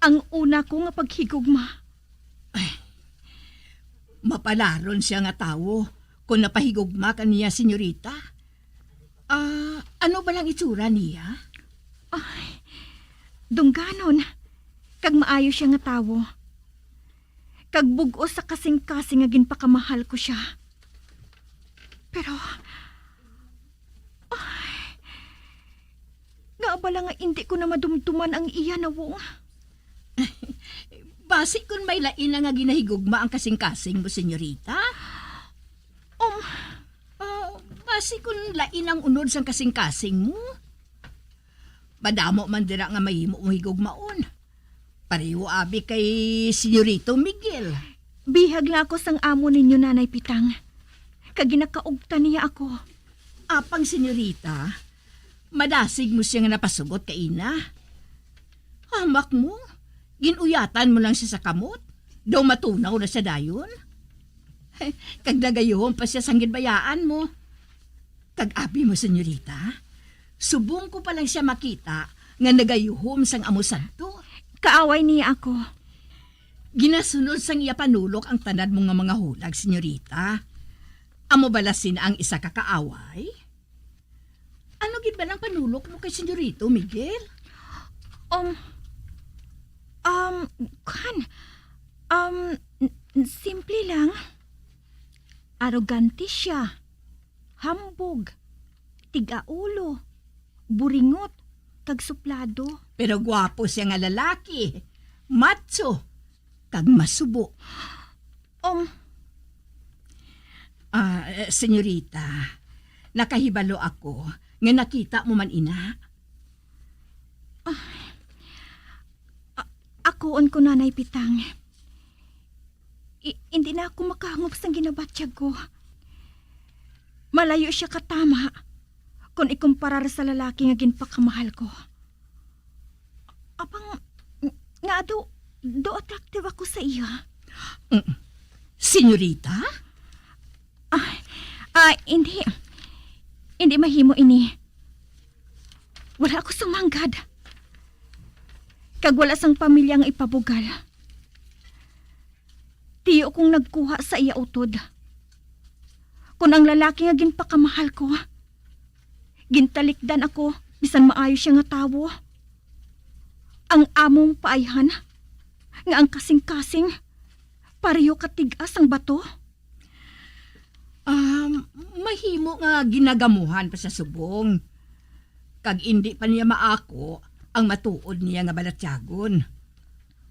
Speaker 16: Ang una ko nga paghigugma.
Speaker 21: Ay, mapalaron siya nga tawo kung napahigugma kaniya, senyorita. Ano ba lang itsura niya?
Speaker 16: Ay, dungganon. Kag maayo siya nga tawo. Kag bugos sa kasing-kasing nga ginpakamahal ko siya. Pero, nga abala nga hindi ko na madumduman ang iya na wong.
Speaker 21: Basi kung may lain na nga ginahigugma ang kasing-kasing mo, senyorita? Basi kung lain ang unod sang kasing-kasing mo? Madamo man dira nga mahimo mo higugmaon. Pareho abi kay Senyorito Miguel.
Speaker 16: Bihag lang ako sang amo ninyo, Nanay Pitang. Kag ginakaugta niya ako.
Speaker 21: Apang senyorita, madasig mo siya nga napasugot ka ina. Hamak mo, ginuyatan mo lang siya sa kamot. Daw matunaw na siya dayon. Kag dagayom pa siya sang ginbayaan mo. Kag abi mo, senyorita, subong ko pa lang siya makita nga nagayuhom sang amo santo.
Speaker 16: Kaaway niya ako.
Speaker 21: Ginasunod sang iya panulok ang tanad mo nga mga hulag, senyorita. Amo balasin ang isa ka kaaway? Ano gid ba lang panulok mo kay Senyorito Miguel?
Speaker 16: Simple lang. Arogante siya. Hambog. Tigaulo. Buringot. Kag suplado.
Speaker 21: Pero gwapo siya nga lalaki. Macho. Kag masubo. Senyorita, nakahibalo ako nga nakita mo man ina.
Speaker 16: Akoon ko, Nanay Pitang. Hindi na ako makahangop sa ginabatyag ko. Malayo siya katama kung ikumparar sa lalaki nga ginpakamahal ko. Apang nga do attractive ako sa iya.
Speaker 21: Senyorita?
Speaker 16: Hindi mahimo ini. Wala ako sumanggad. Kag wala sang pamilya nga ipabugal. Tiyo kong nagkuha sa iya utod. Kung ang lalaki nga ginpakamahal ko, gintalikdan ako, bisan maayo siya nga tawo. Ang among paayhan, nga ang kasing-kasing, pareho katigas ang bato.
Speaker 21: Mahimo nga ginagamuhan pa sa subong. Kag hindi pa niya maako ang matuod niya nga balatyagon.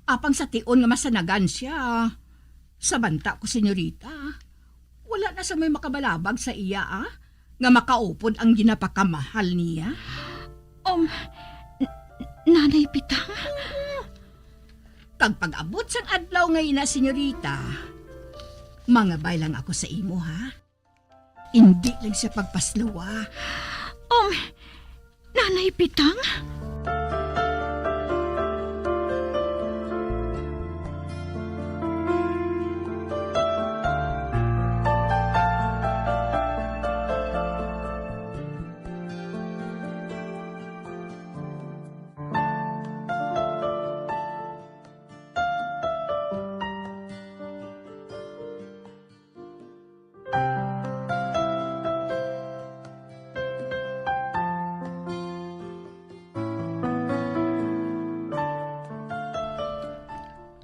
Speaker 21: Apang sa tion nga masanagan siya. Sa banta ko, senyorita, wala na sa may makabalabag sa iya, nga makaupod ang ginapakamahal niya.
Speaker 16: Nanay Pitang?
Speaker 21: Kag pag-abot sang adlaw ngayon na, senyorita, mga baylang ako sa imo, ha? Hindi lang siya pagpaslawa.
Speaker 16: Nanay Pitang?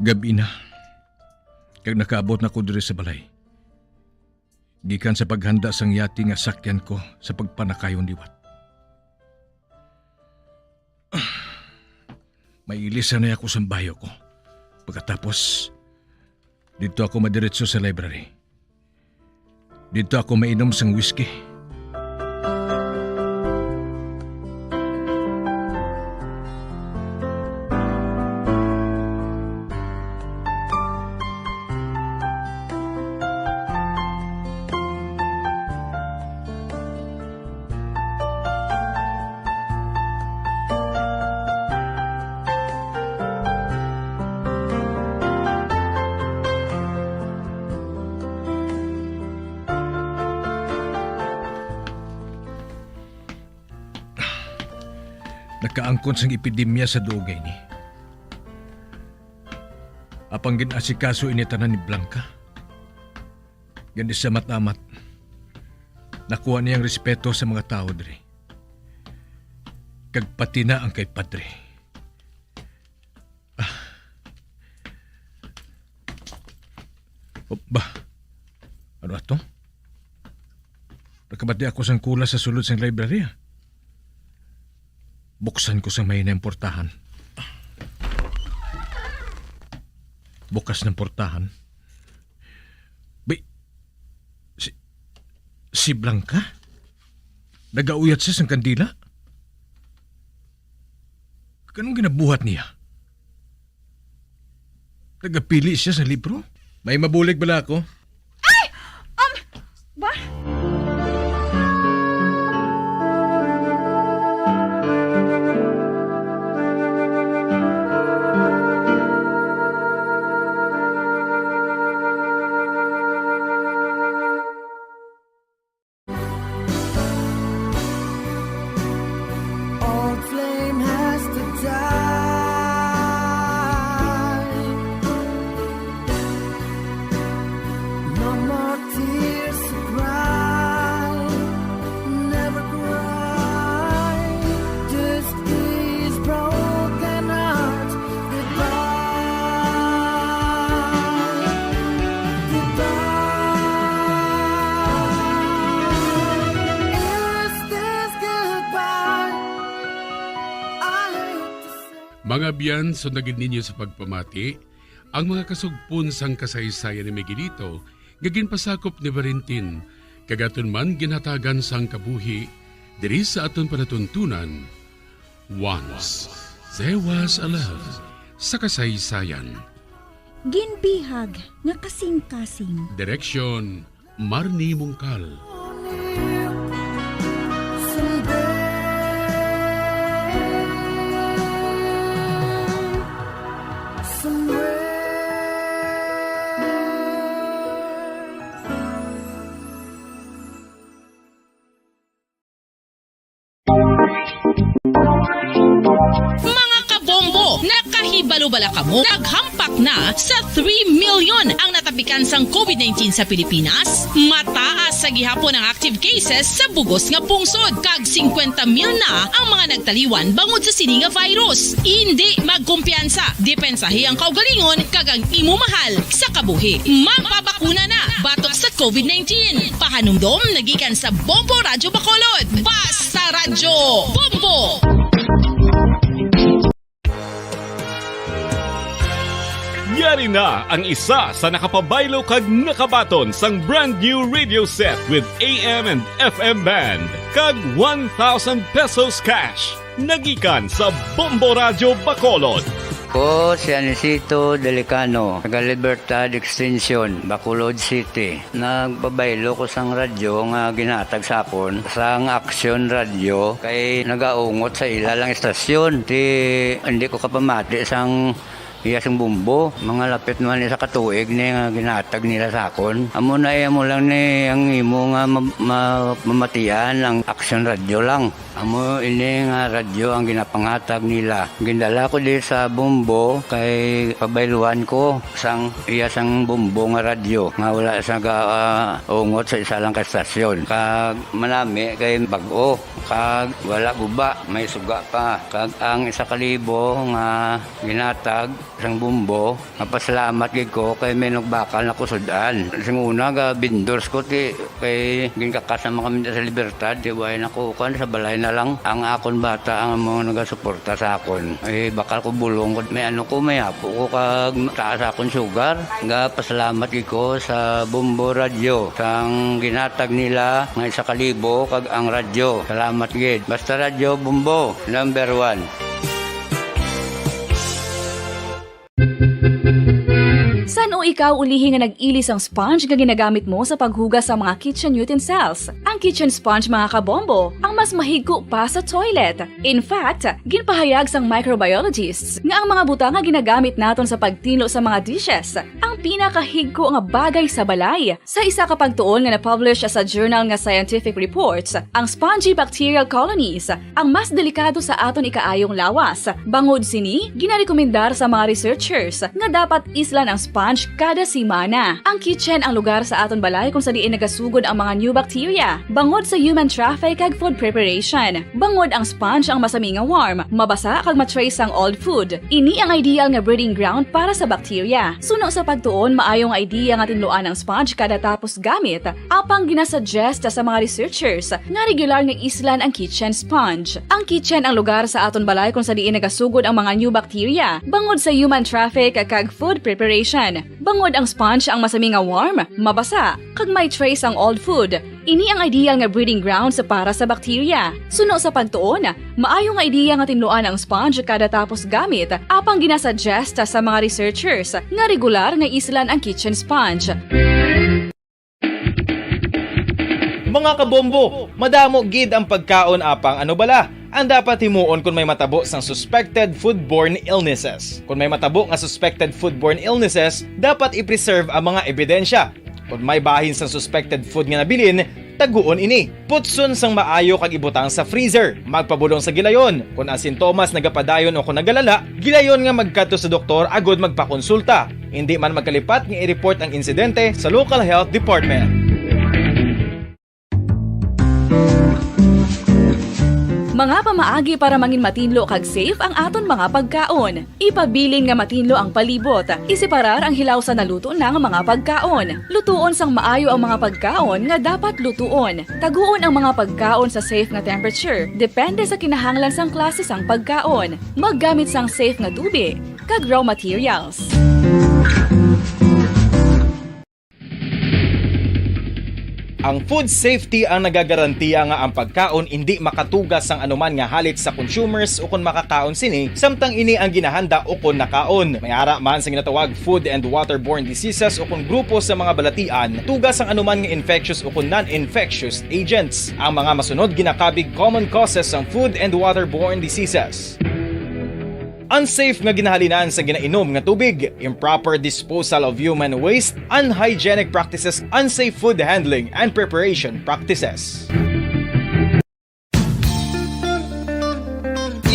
Speaker 12: Gabi na. Kag nakaabot na ko diri sa balay. Gikan sa paghanda sang yati nga sakyan ko sa pagpanakayon liwat. May ilisan na ako sa bayo ko. Pagkatapos, dito ako madiretso sa library. Dito ako mainom sang whiskey. Nakaangkon sang epidemya sa dugay ni. Apang ginasikaso ini tanan ni Blanca. Gani sa matamat. Nakuha niyang respeto sa mga tao diri. Kag pati na ang kay Padre. Ano ato? Nakabati ako sang kula sa sulod sang library. Buksan ko sa may na portahan. Bukas ng portahan. Si Blanca? Nagauyat siya sa kandila? Kanong ginabuhat niya? Nagapili siya sa libro? May mabulig bala ako?
Speaker 16: Ba?
Speaker 19: Old flame has to die. No more tears to cry. Never cry. Just these broken hearts. Goodbye. Goodbye. Is this goodbye?
Speaker 20: Mga biyan, sundagin ninyo sa pagpamati ang mga kasugpon sang kasaysayan ni Miguelito gagin pasakop ni Valentin kagaton man ginhatagan sang kabuhi diri sa aton panatuntunan. Once there was a love sa kasaysayan.
Speaker 16: Ginbihag nga kasing-kasing.
Speaker 20: Direksyon Marnie Mungkal.
Speaker 7: Mga kabombo, nakahibalo bala kamo? Naghampak na sa 3 million ang natapikan sang COVID-19 sa Pilipinas? Mataas
Speaker 1: sa gihapon ang active cases sa bugos nga pungsod. Kag 50 mil na ang mga nagtaliwan bangod sa sini nga virus. Hindi magkumpiyansa. Depensahi ang kaugalingon kag ang imo mahal sa kabuhi. Magpabakuna na batok sa COVID-19. Pahanumdom nagikan sa Bombo Radyo Bacolod. Basta Radyo Bombo!
Speaker 2: Yari na ang isa sa nakapabaylo kag nakabaton sang brand new radio set with AM and FM band kag 1,000 pesos cash. Nagikan sa Bombo Radyo Bacolod.
Speaker 3: Ko si Anisito Delicano, taga Libertad Extension, Bacolod City. Nagpabaylo ko sang radyo nga ginatag sapon sang Action Radio kay nagaungot sa ilalang estasyon. Hindi ko kapamati sang iyasang bumbo, mga lapit naman sa katuig ni nga ginatag nila sakon. Amo na mo lang ni ang imo nga mamatian ang Action Radio lang. Amo ini nga radyo ang ginapangatag nila. Gindala ko di sa bumbo kay pabayluan ko sang iyasang bumbo nga radyo nga wala sa ungot sa isa lang ka estasyon. Kag manami kay bag-o, kag wala guba, may suga pa. Kag ang 1,000 nga ginatag sang bumbo, napasalamat gid ko kay may nagbakal na kusudan. Sing una ga vendors ko ti kay ginkakasama kami sa Libertad, di way nakukan sa balay na lang ang akon bata ang mga nagasuporta sa akon. Bakal ko bulong ko may may apo ko kag taas akon sugar. Ga pasalamat gid ko sa Bombo Radio sang ginatag nila nga 1,000 kag ang radyo. Salamat gid. Basta Radyo Bombo number 1.
Speaker 4: San o ikaw ulihi nga nag-ilis ang sponge nga ginagamit mo sa paghugas sa mga kitchen utensils? Ang kitchen sponge mga kabombo, ang mas mahigko pa sa toilet. In fact, ginpahayag sang microbiologists nga ang mga butang nga ginagamit naton sa pagtilo sa mga dishes ang pinakahigko nga bagay sa balay. Sa isa ka pagtuon nga na-publish sa journal nga Scientific Reports, ang spongy bacterial colonies ang mas delikado sa aton ikaayong lawas. Bangod sini, ginarekomendar sa mga researchers nga dapat islan ang sponge kada simana. Ang kitchen ang lugar sa aton balay kung sa diin nagasugod ang mga new bacteria. Bangod sa human traffic kag food preparation. Bangod ang sponge ang masami nga warm, mabasa kag matrace ang old food. Ini ang ideal nga breeding ground para sa bacteria. Suno sa pagtuon, maayong idea nga tinluan ang sponge kada tapos gamit. Apang ginasuggest sa mga researchers nga regular nga islan ang kitchen sponge. Ang kitchen ang lugar sa aton balay kung sa diin nagasugod ang mga new bacteria. Bangod sa human traffic kag food preparation. Bangod ang sponge ang masami nga warm, mabasa, kag may trace ang old food. Ini ang ideal nga breeding ground sa para sa bacteria. Suno sa pagtuon, maayo nga ideya nga tinluan ang sponge kada tapos gamit, apang ginasuggest sa mga researchers nga regular nga islan ang kitchen sponge.
Speaker 5: Mga kabombo, madamo gid ang pagkaon apang ano bala ang dapat himuon kung may matabo sang suspected foodborne illnesses. Kung may matabo nga suspected foodborne illnesses, dapat i-preserve ang mga ebidensya. Kung may bahin sang suspected food nga nabilin, taguon ini. Putson sang maayo kag ibutang sa freezer. Magpabulong sa gilayon. Kung ang sintomas nagapadayon o kung nagalala, gilayon nga magkadto sa doktor agod magpakonsulta. Hindi man magkalipat nga i-report ang insidente sa local health department.
Speaker 4: Mga pamaagi para mangin matinlo kag safe ang aton mga pagkaon. Ipabilin nga matinlo ang palibot. Isiparar ang hilaw sa naluto ng mga pagkaon. Lutuon sang maayo ang mga pagkaon nga dapat lutuon. Taguon ang mga pagkaon sa safe nga temperature. Depende sa kinahanglan sang klase sang pagkaon. Maggamit sang safe nga tubig kag raw materials.
Speaker 5: Ang food safety ang nagagarantiya nga ang pagkaon hindi makatugas sang anuman nga halit sa consumers o kung makakaon sini, samtang ini ang ginahanda o kung nakaon. May ara man sa ginatawag food and waterborne diseases o kung grupo sa mga balatian, tugas ang anuman nga infectious o kung non-infectious agents. Ang mga masunod ginakabig common causes ng food and waterborne diseases. Unsafe nga ginahalinan sa ginainom nga tubig, improper disposal of human waste, unhygienic practices, unsafe food handling and preparation practices.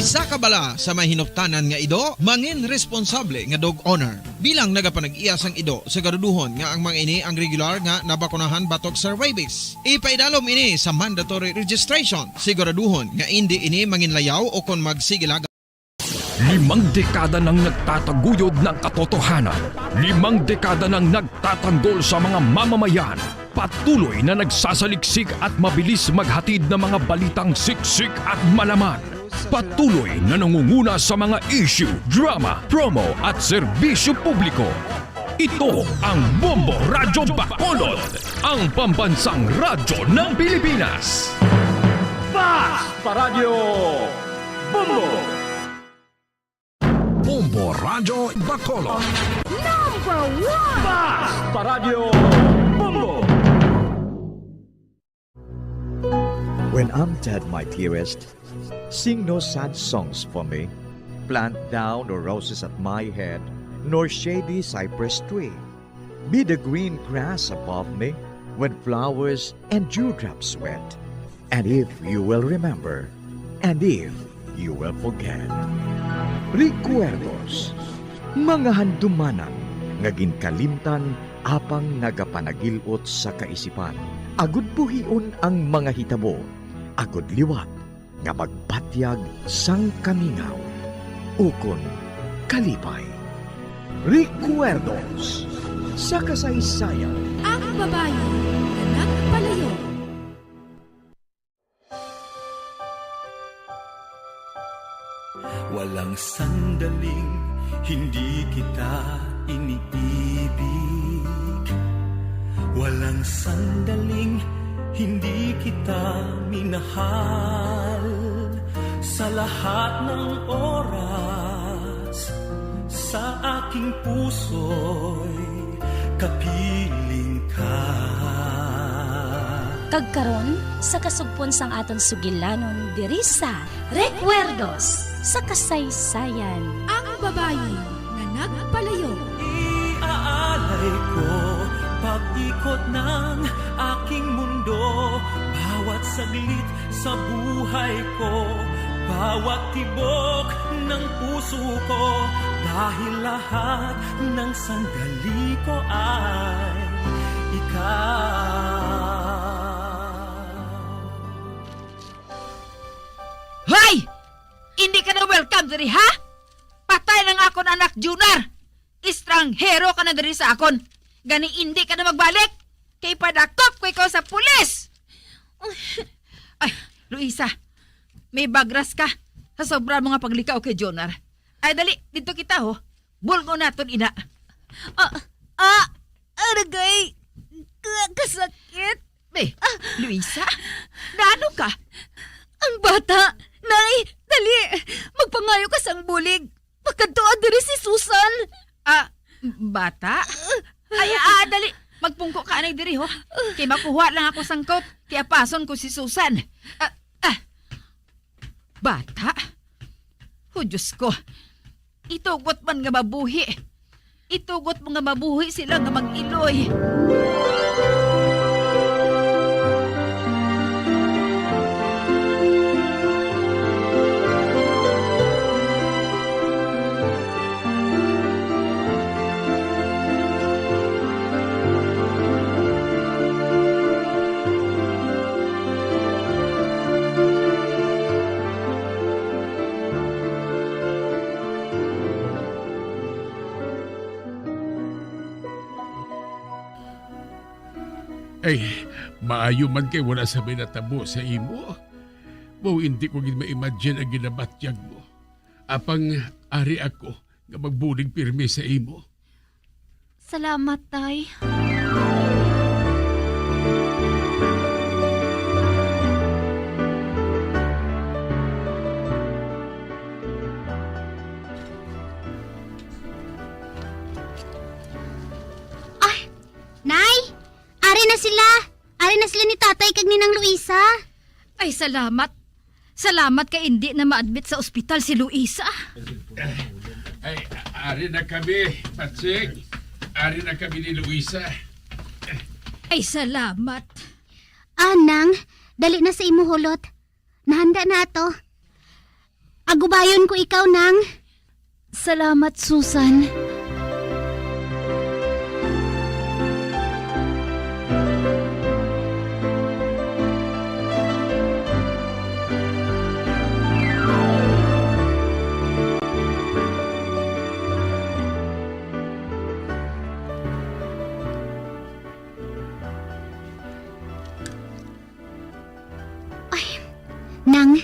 Speaker 8: Isa ka bala sa may hinuptanan nga ido, mangin responsable nga dog owner. Bilang nagapanag-iyas ang ido, siguraduhon nga ang mga ini ang regular nga nabakunahan batok sa rabies. Ipaidalom ini sa mandatory registration. Siguraduhon nga hindi ini manginlayaw o kon magsigilaga.
Speaker 12: 5 dekada nang nagtataguyod ng katotohanan. 5 dekada nang nagtatanggol sa mga mamamayan. Patuloy na nagsasaliksik at mabilis maghatid ng mga balitang siksik at malaman. Patuloy na nangunguna sa mga issue, drama, promo at serbisyo publiko. Ito ang Bombo Radyo Bacolod, ang pambansang radyo ng Pilipinas.
Speaker 18: Fast Paradyo Bombo!
Speaker 12: Bombo Radyo Bacolod.
Speaker 18: Number 1! Fast Paradyo Bombo!
Speaker 6: When I'm dead, my dearest, sing no sad songs for me. Plant down no roses at my head, nor shady cypress tree. Be the green grass above me, when flowers and dewdrops wet. And if you will remember, and if you will forget. Recuerdos, mga handumanan, nga ginkalimtan, apang nagapanagilot sa kaisipan. Agud buhion ang mga hitabo, agud liwat, nga magbatyag sang kamingaw. Ukon kalipay. Recuerdos, sa kasaysayan.
Speaker 19: Ang babae na nagpalayo.
Speaker 22: Walang sandaling hindi kita iniibig. Walang sandaling hindi kita minahal. Sa lahat ng oras, sa aking puso'y kapiling ka.
Speaker 23: Kagkaron sa kasugpon sang aton sugilanon diri sa Recuerdos sa kasaysayan.
Speaker 19: Ang babae na nagpalayo.
Speaker 22: Iaalay ko pag-ikot ng aking mundo, bawat saglit sa buhay ko, bawat tibok ng puso ko, dahil lahat ng sandali ko ay ikaw.
Speaker 21: Hoy! Hindi ka na welcome diri, ha? Patay ng akon anak Junar! Estranghero ka na diri sa akon. Gani hindi ka na magbalik. Kay padakop ko ikaw sa pulis. Ay, Luisa, may bagras ka sa sobra mga paglikaw kay Junar. Ay, dali, dito kita, ho. Bulgo naton, ina. Aragay, kasakit. Luisa, naano ka?
Speaker 19: Ang bata, Nay, dali, magpangayo ka sang bulig. Pagkantuan diri si Susan.
Speaker 21: Bata? Ay, dali, magpungko ka anay diri, ho. Kay makuha lang ako sangkot, kaya pason ko si Susan. Bata? Oh, Diyos ko. Itugot man nga mabuhi. Itugot mo nga mabuhi sila nga mag-iloy.
Speaker 20: Ay, maayo man kay wala sa may natabo sa imo. Mo hindi ko gid ma-imagine ang ginabatyag mo. Apang ari ako nga magbulig pirmi sa imo.
Speaker 14: Salamat, Tay. Nay! Ari na sila! Ari na sila ni tatay kag ninang Luisa.
Speaker 16: Ay, salamat. Salamat kay hindi na ma-admit sa ospital si Luisa.
Speaker 20: Ay, ari na kami, Patsik. Ari na kami ni Luisa.
Speaker 16: Ay, salamat.
Speaker 14: Anang, dali na sa imo hulot. Nahanda na ato. Agubayon ko ikaw, Nang.
Speaker 19: Salamat, Susan.
Speaker 14: Nang,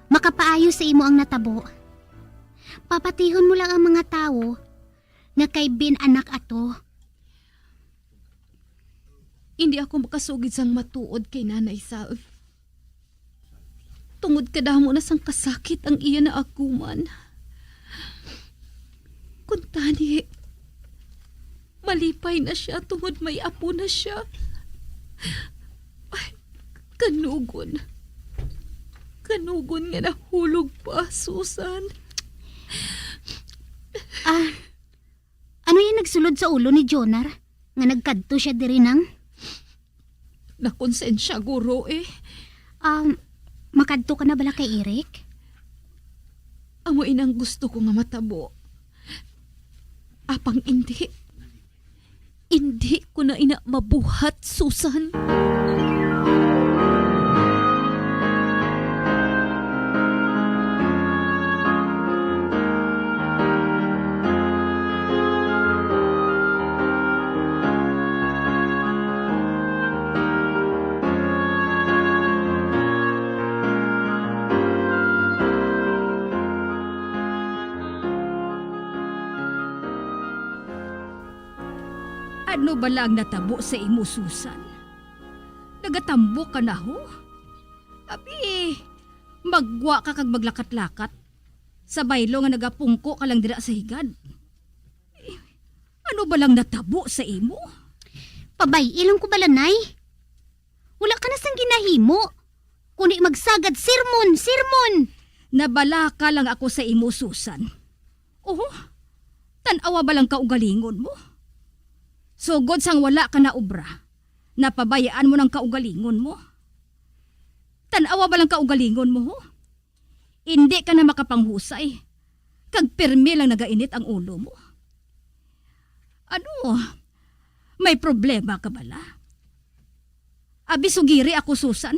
Speaker 14: makapaayo sa imo ang natabo. Papatihon mo lang ang mga tao nga kay bin anak ato.
Speaker 19: Hindi ako makasugid sang matuod kay Nanay Salve. Tungod kadamo na sang kasakit ang iya na aguman. Kuntani, malipay na siya tungod may apo na siya. Ay, kanugon. Kanugon nga nahulog pa, Susan.
Speaker 14: Ano yung nagsulod sa ulo ni Jonar? Nga nagkadto siya diri nang?
Speaker 19: Nakonsensya, guro eh.
Speaker 14: Makadto ka na bala kay Eric?
Speaker 19: Amo inang gusto ko nga matabo. Apang hindi. Hindi ko na ina mabuhat, Susan. Ano ba lang natabo sa imo, Susan? Nagatambok ka na ho? Abi, magwa ka kag maglakat-lakat. Sa baylo nga nagapungko ka lang dira sa higad. Ano ba lang natabo sa imo?
Speaker 14: Pabay, ilang ko balanay? Wala ka na sang ginahimo. Kuni magsagad, sermon!
Speaker 19: Nabala ka lang ako sa imo, Susan. Oh, tanawa ba lang ka ugalingon mo? Sugod sang wala ka na obra, napabayaan mo ng kaugalingon mo. Tanawa ba lang kaugalingon mo, ho? Hindi ka na makapanghusay. Kag pirmi lang nagainit ang ulo mo. Ano? May problema ka bala? Abi sugiri ako, Susan.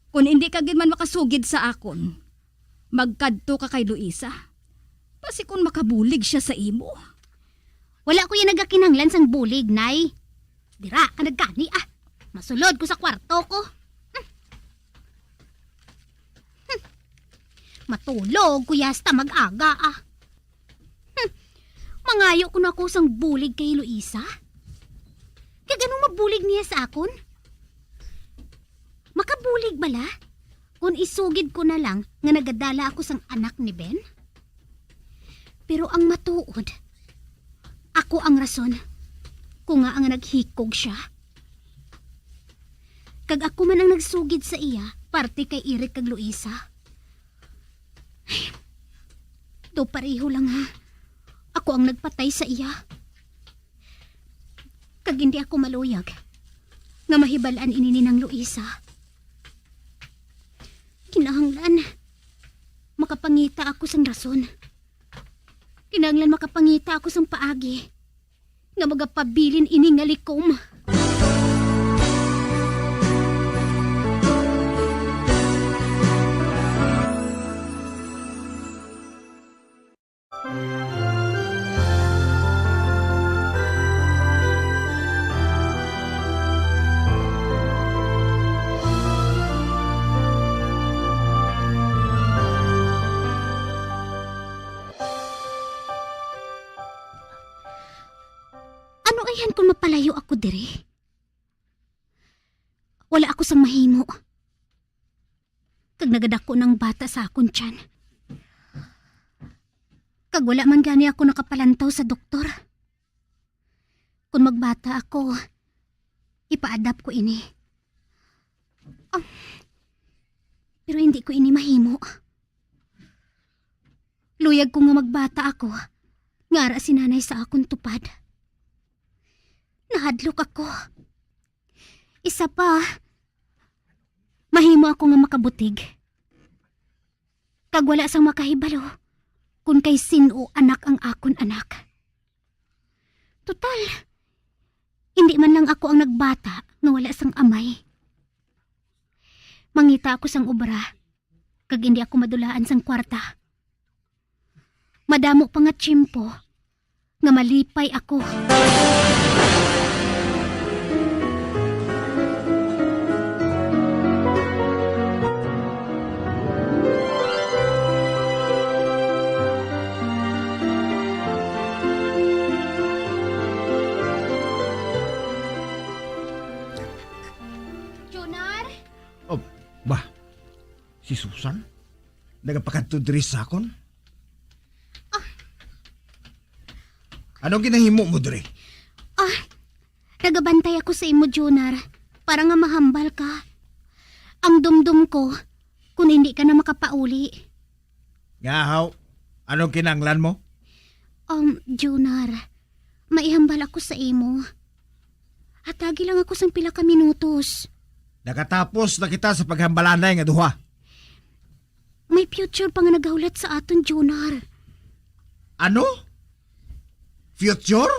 Speaker 19: Kung hindi ka gid man makasugid sa akon, magkadto ka kay Luisa. Pasi kung makabulig siya sa imo.
Speaker 14: Wala ko yan nagakinanglan sang bulig, Nay. Dira ka nagkani Masulod ko sa kwarto ko. Matulog ko yasta mag-aga Mangayo ko na ako sang bulig kay Luisa. Kaya ganun mabulig niya sa akon? Makabulig bala? Kung isugid ko na lang nga nagadala ako sang anak ni Ben? Pero ang matuod, ako ang rason kung nga ang naghikog siya. Kag ako man ang nagsugid sa iya, parte kay Eric kag Luisa. Do pareho lang ako ang nagpatay sa iya. Kag hindi ako maluyag nga mahibalaan ini ng Luisa. Kinahanglan makapangita ako sang rason. Kinahanglan makapangita ako sang paagi nga magapabilin ini nga likom. Ayan kung mapalayo ako diri. Wala ako sang mahimo. Kag nagadako ng bata sa akon tiyan. Kag wala man gani ako nakapalantaw sa doktor. Kung magbata ako, ipaadap ko ini. Pero hindi ko ini mahimo. Luyag ko nga magbata ako, ngara si nanay sa akong tupad. Nahadlok ako. Isa pa, mahimo ako nga makabutig. Kag wala sang makahibalo kung kay sino anak ang akon anak. Total, hindi man lang ako ang nagbata nga wala sang amay. Mangita ako sang obra, kag hindi ako madulaan sang kwarta. Madamo pa nga tiyempo nga malipay ako.
Speaker 17: Si Susan? Nagapakadto diri sa akon? Anong ginahimo mo diri?
Speaker 14: Nagabantay ako sa imo, Jonar, para nga mahambal ka. Ang dumdum ko, kung hindi ka na makapauli.
Speaker 17: Ngahaw, anong kinanglan mo?
Speaker 14: Jonar, maihambal ako sa imo. Atagi lang ako sang pila ka minutos.
Speaker 17: Nakatapos na kita sa paghambalanay nga duha.
Speaker 14: May future pa nga nagaulat sa aton, Jonar.
Speaker 17: Ano? Future?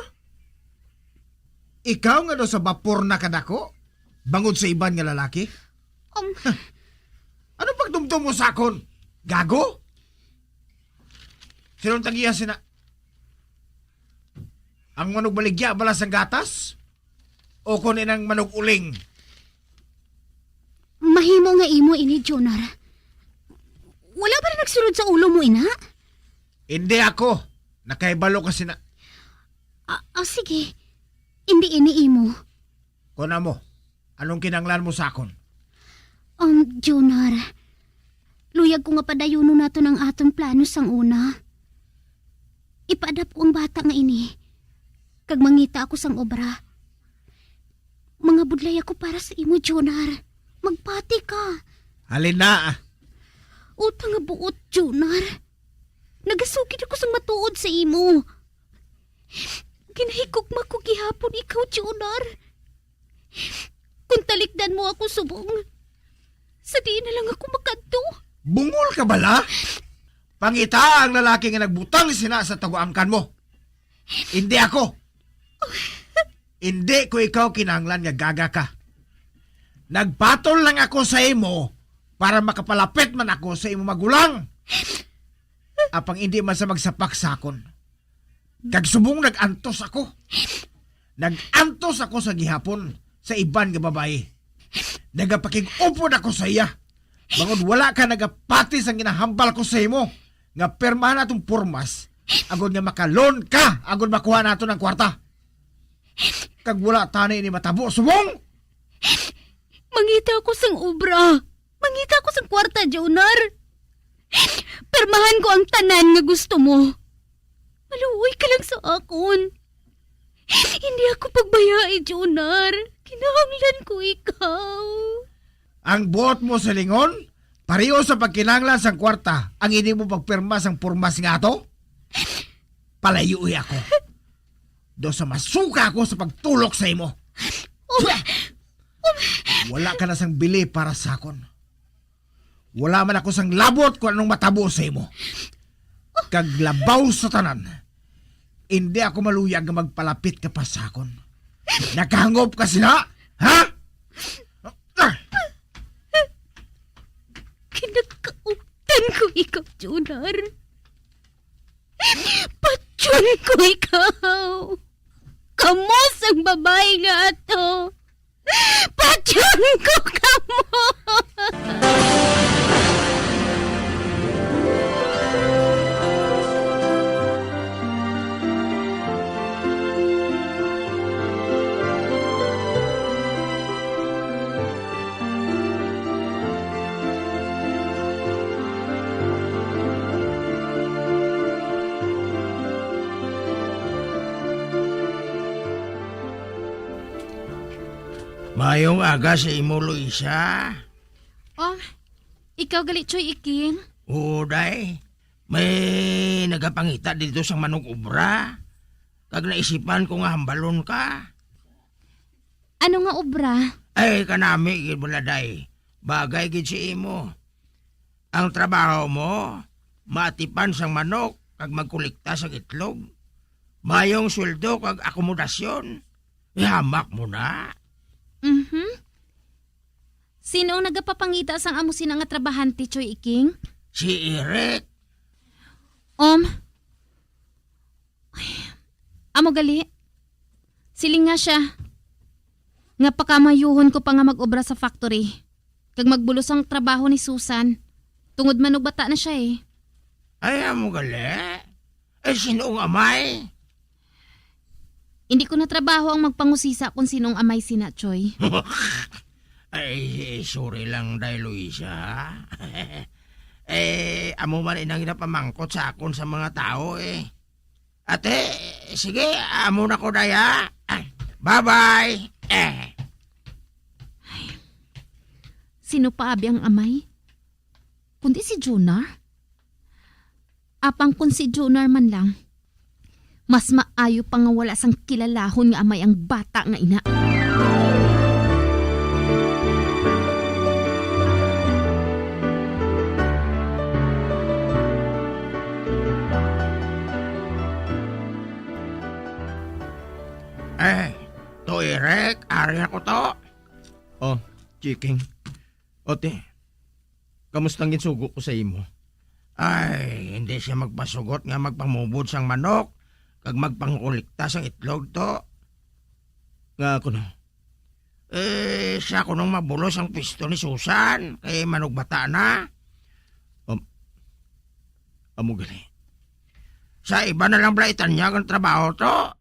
Speaker 17: Ikaw nga do sa bapor na kadako? Bangod sa iban nga lalaki? Ano pagdumdum mo sa akon? Gago? Sinong tagiya sina? Ang manog baligya balas ang gatas? O kung inang manog uling?
Speaker 14: Mahimo nga imo ini, Jonar. Wala ba na nagsulod sa ulo mo, ina?
Speaker 17: Hindi ako. Nakaibalo kasi na.
Speaker 14: Sige. Hindi ini imo.
Speaker 17: Kuna mo, anong kinanglan mo sa akon?
Speaker 14: Jonar. Luyag ko nga padayuno nato ng atong plano sang una. Ipaadap ko ang bata nga ini. Kag mangita ako sang obra. Mga budlay ako para sa imo, Jonar. Magpati ka.
Speaker 17: Halin na.
Speaker 14: Utang nga buot, Jonar. Nagasugid ako sang matuod sa imo. Ginahigugma ko gihapon ikaw, Jonar. Kung talikdan mo ako subong, sa di na lang ako makadto.
Speaker 17: Bungol ka bala? Pangita ang lalaki nga nagbutang sina sa taguangkan mo. Hindi ako. Hindi ko ikaw kinanglan nga gaga ka. Nagpatol lang ako sa imo para makapalapit man ako sa imo magulang. Apang hindi man sa magsapak sa akon. Kag subong nag-antos ako. Nag-antos ako sa gihapon sa iban nga babae. Nagapakig-upod ako sa iya. Bangod wala ka nagapati sa ginahambal ko sa imo. Nga permahan natong pormas. Agod nga makalon ka. Agod makuha nato ng kwarta. Kag wala tanay ni matabo. Subong!
Speaker 14: Mangita ako sang obra. Mangita ako sang kwarta, Jonar. Permahan ko ang tanan nga gusto mo. Maluoy ka lang sa akon. Hindi ako pagbayai, Jonar. Kinahanglan ko ikaw.
Speaker 17: Ang buot mo sa lingon, pareho sa pagkinanglan sang kwarta, ang hindi mo pagpirma sang pormas nga to? Palayuy ako. Do sa masuka ako sa pagtulok sa imo. Wala ka na sang bili para sa akon. Wala man ako sang labot kung anong matabo sa imo. Kaglabaw sa tanan. Hindi ako maluyag na magpalapit ka pa sa akon. Nakahangop ka sila? Ha?
Speaker 14: Kinakauptan ko ikaw, Jonar. Patyon ko ikaw. Kamos ang babae nga ato. Patyon ko kamo.
Speaker 17: Mayong aga sa imo, Luisa.
Speaker 19: Oh, ikaw galit, Choy Iking?
Speaker 10: Oo, day. May nagapangita dito sa manong obra. Kag naisipan ko nga hambalon ka.
Speaker 14: Ano nga obra?
Speaker 10: Ay, kanami, gid mo na, day. Bagay gid si imo. Ang trabaho mo, matipan sang manok kag magkulikta sa itlog. Mayong sweldo kag akomodasyon. Ihamak mo na.
Speaker 14: Sino ang nagapapangita sang amo sina nga trabahante, Choy Iking?
Speaker 10: Si Eric.
Speaker 14: Amo gali. Siling nga siya. Nga pakamayuhon ko pa nga mag-obra sa factory. Kag magbulos ang trabaho ni Susan. Tungod man og bata na siya eh.
Speaker 10: Ay, amo gali. Sino ang amay?
Speaker 14: Hindi ko na trabaho ang magpangusisa kung sinong amay sina, Choy.
Speaker 10: Ay, sorry lang dahil Luisa. Amo man inang inapamangkot sa akon sa mga tao eh. Ate, sige, amo na ko daya. Bye-bye.
Speaker 14: Sino pa abi ang amay? Kundi si Jonar? Apang kung si Jonar man lang, mas maayo pa nga wala sang kilalahon nga amay ang bata nga ina.
Speaker 10: To Eric, ari ako to.
Speaker 5: Oh, Chiking. Ote, kamustang ginsugo ko sa imo?
Speaker 10: Ay, hindi siya magpasugot nga magpamubod sang manok kag magpangulikta sang itlog to.
Speaker 5: Nga ako no?
Speaker 10: Siya ko nung mabulos ang pisto ni Susan kay manugbata na.
Speaker 5: Amo gali.
Speaker 10: Sa iba na lang blaitan niya ang trabaho to.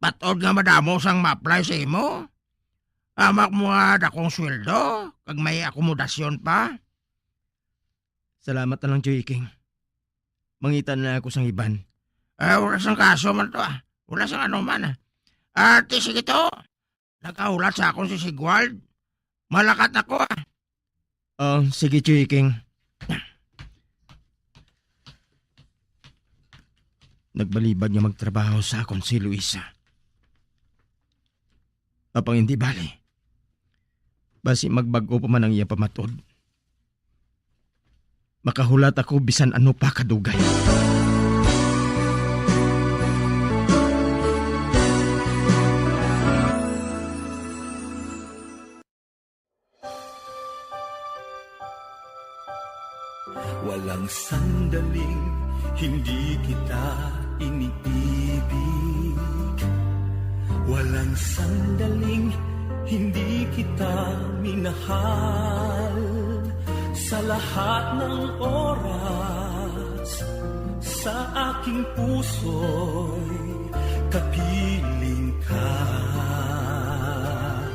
Speaker 10: Patod nga madamo sang ma-apply sa imo. Amak mo nga dakong sweldo kag may akomodasyon pa.
Speaker 5: Salamat na lang, Joy King. Mangitan na ako sang iban.
Speaker 10: Wala sang kaso man to ah. Wala sang ano man ah. Sige to. Nagkahulat sa akong si Sigwald. Malakat ako ah.
Speaker 5: Sige, Joy King. Nagbalibad niya magtrabaho sa akon si Luisa. Apang hindi bali. Basi magbago pa man ang iya pamatod. Makahulat ako bisan ano pa kadugay.
Speaker 22: Walang sandaling hindi kita iniibig. Walang sandaling hindi kita minahal. Sa lahat ng oras, sa aking puso'y kapiling ka.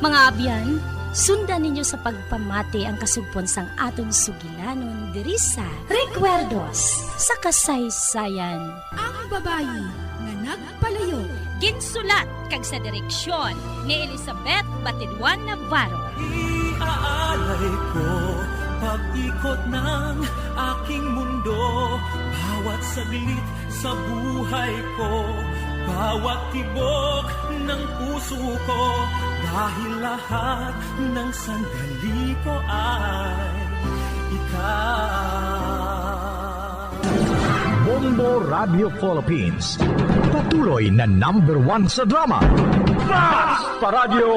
Speaker 23: Mga abyan, sundan ninyo sa pagpamati ang kasugpon sang aton sugilanon diri sa Recuerdos sa kasaysayan.
Speaker 19: Ang babayi nga nagpalayo.
Speaker 23: Ginsulat kag sa direksyon ni Elizabeth Batidwan Navarro.
Speaker 22: Iaalay ko pag-ikot ng aking mundo, bawat saglit sa buhay ko, bawat tibok ng puso ko, dahil lahat ng sandali ko ay ikaw.
Speaker 18: Bombo Radio Philippines. Patuloy na #1 sa drama. Basta Radio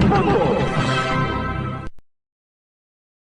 Speaker 18: Bombo!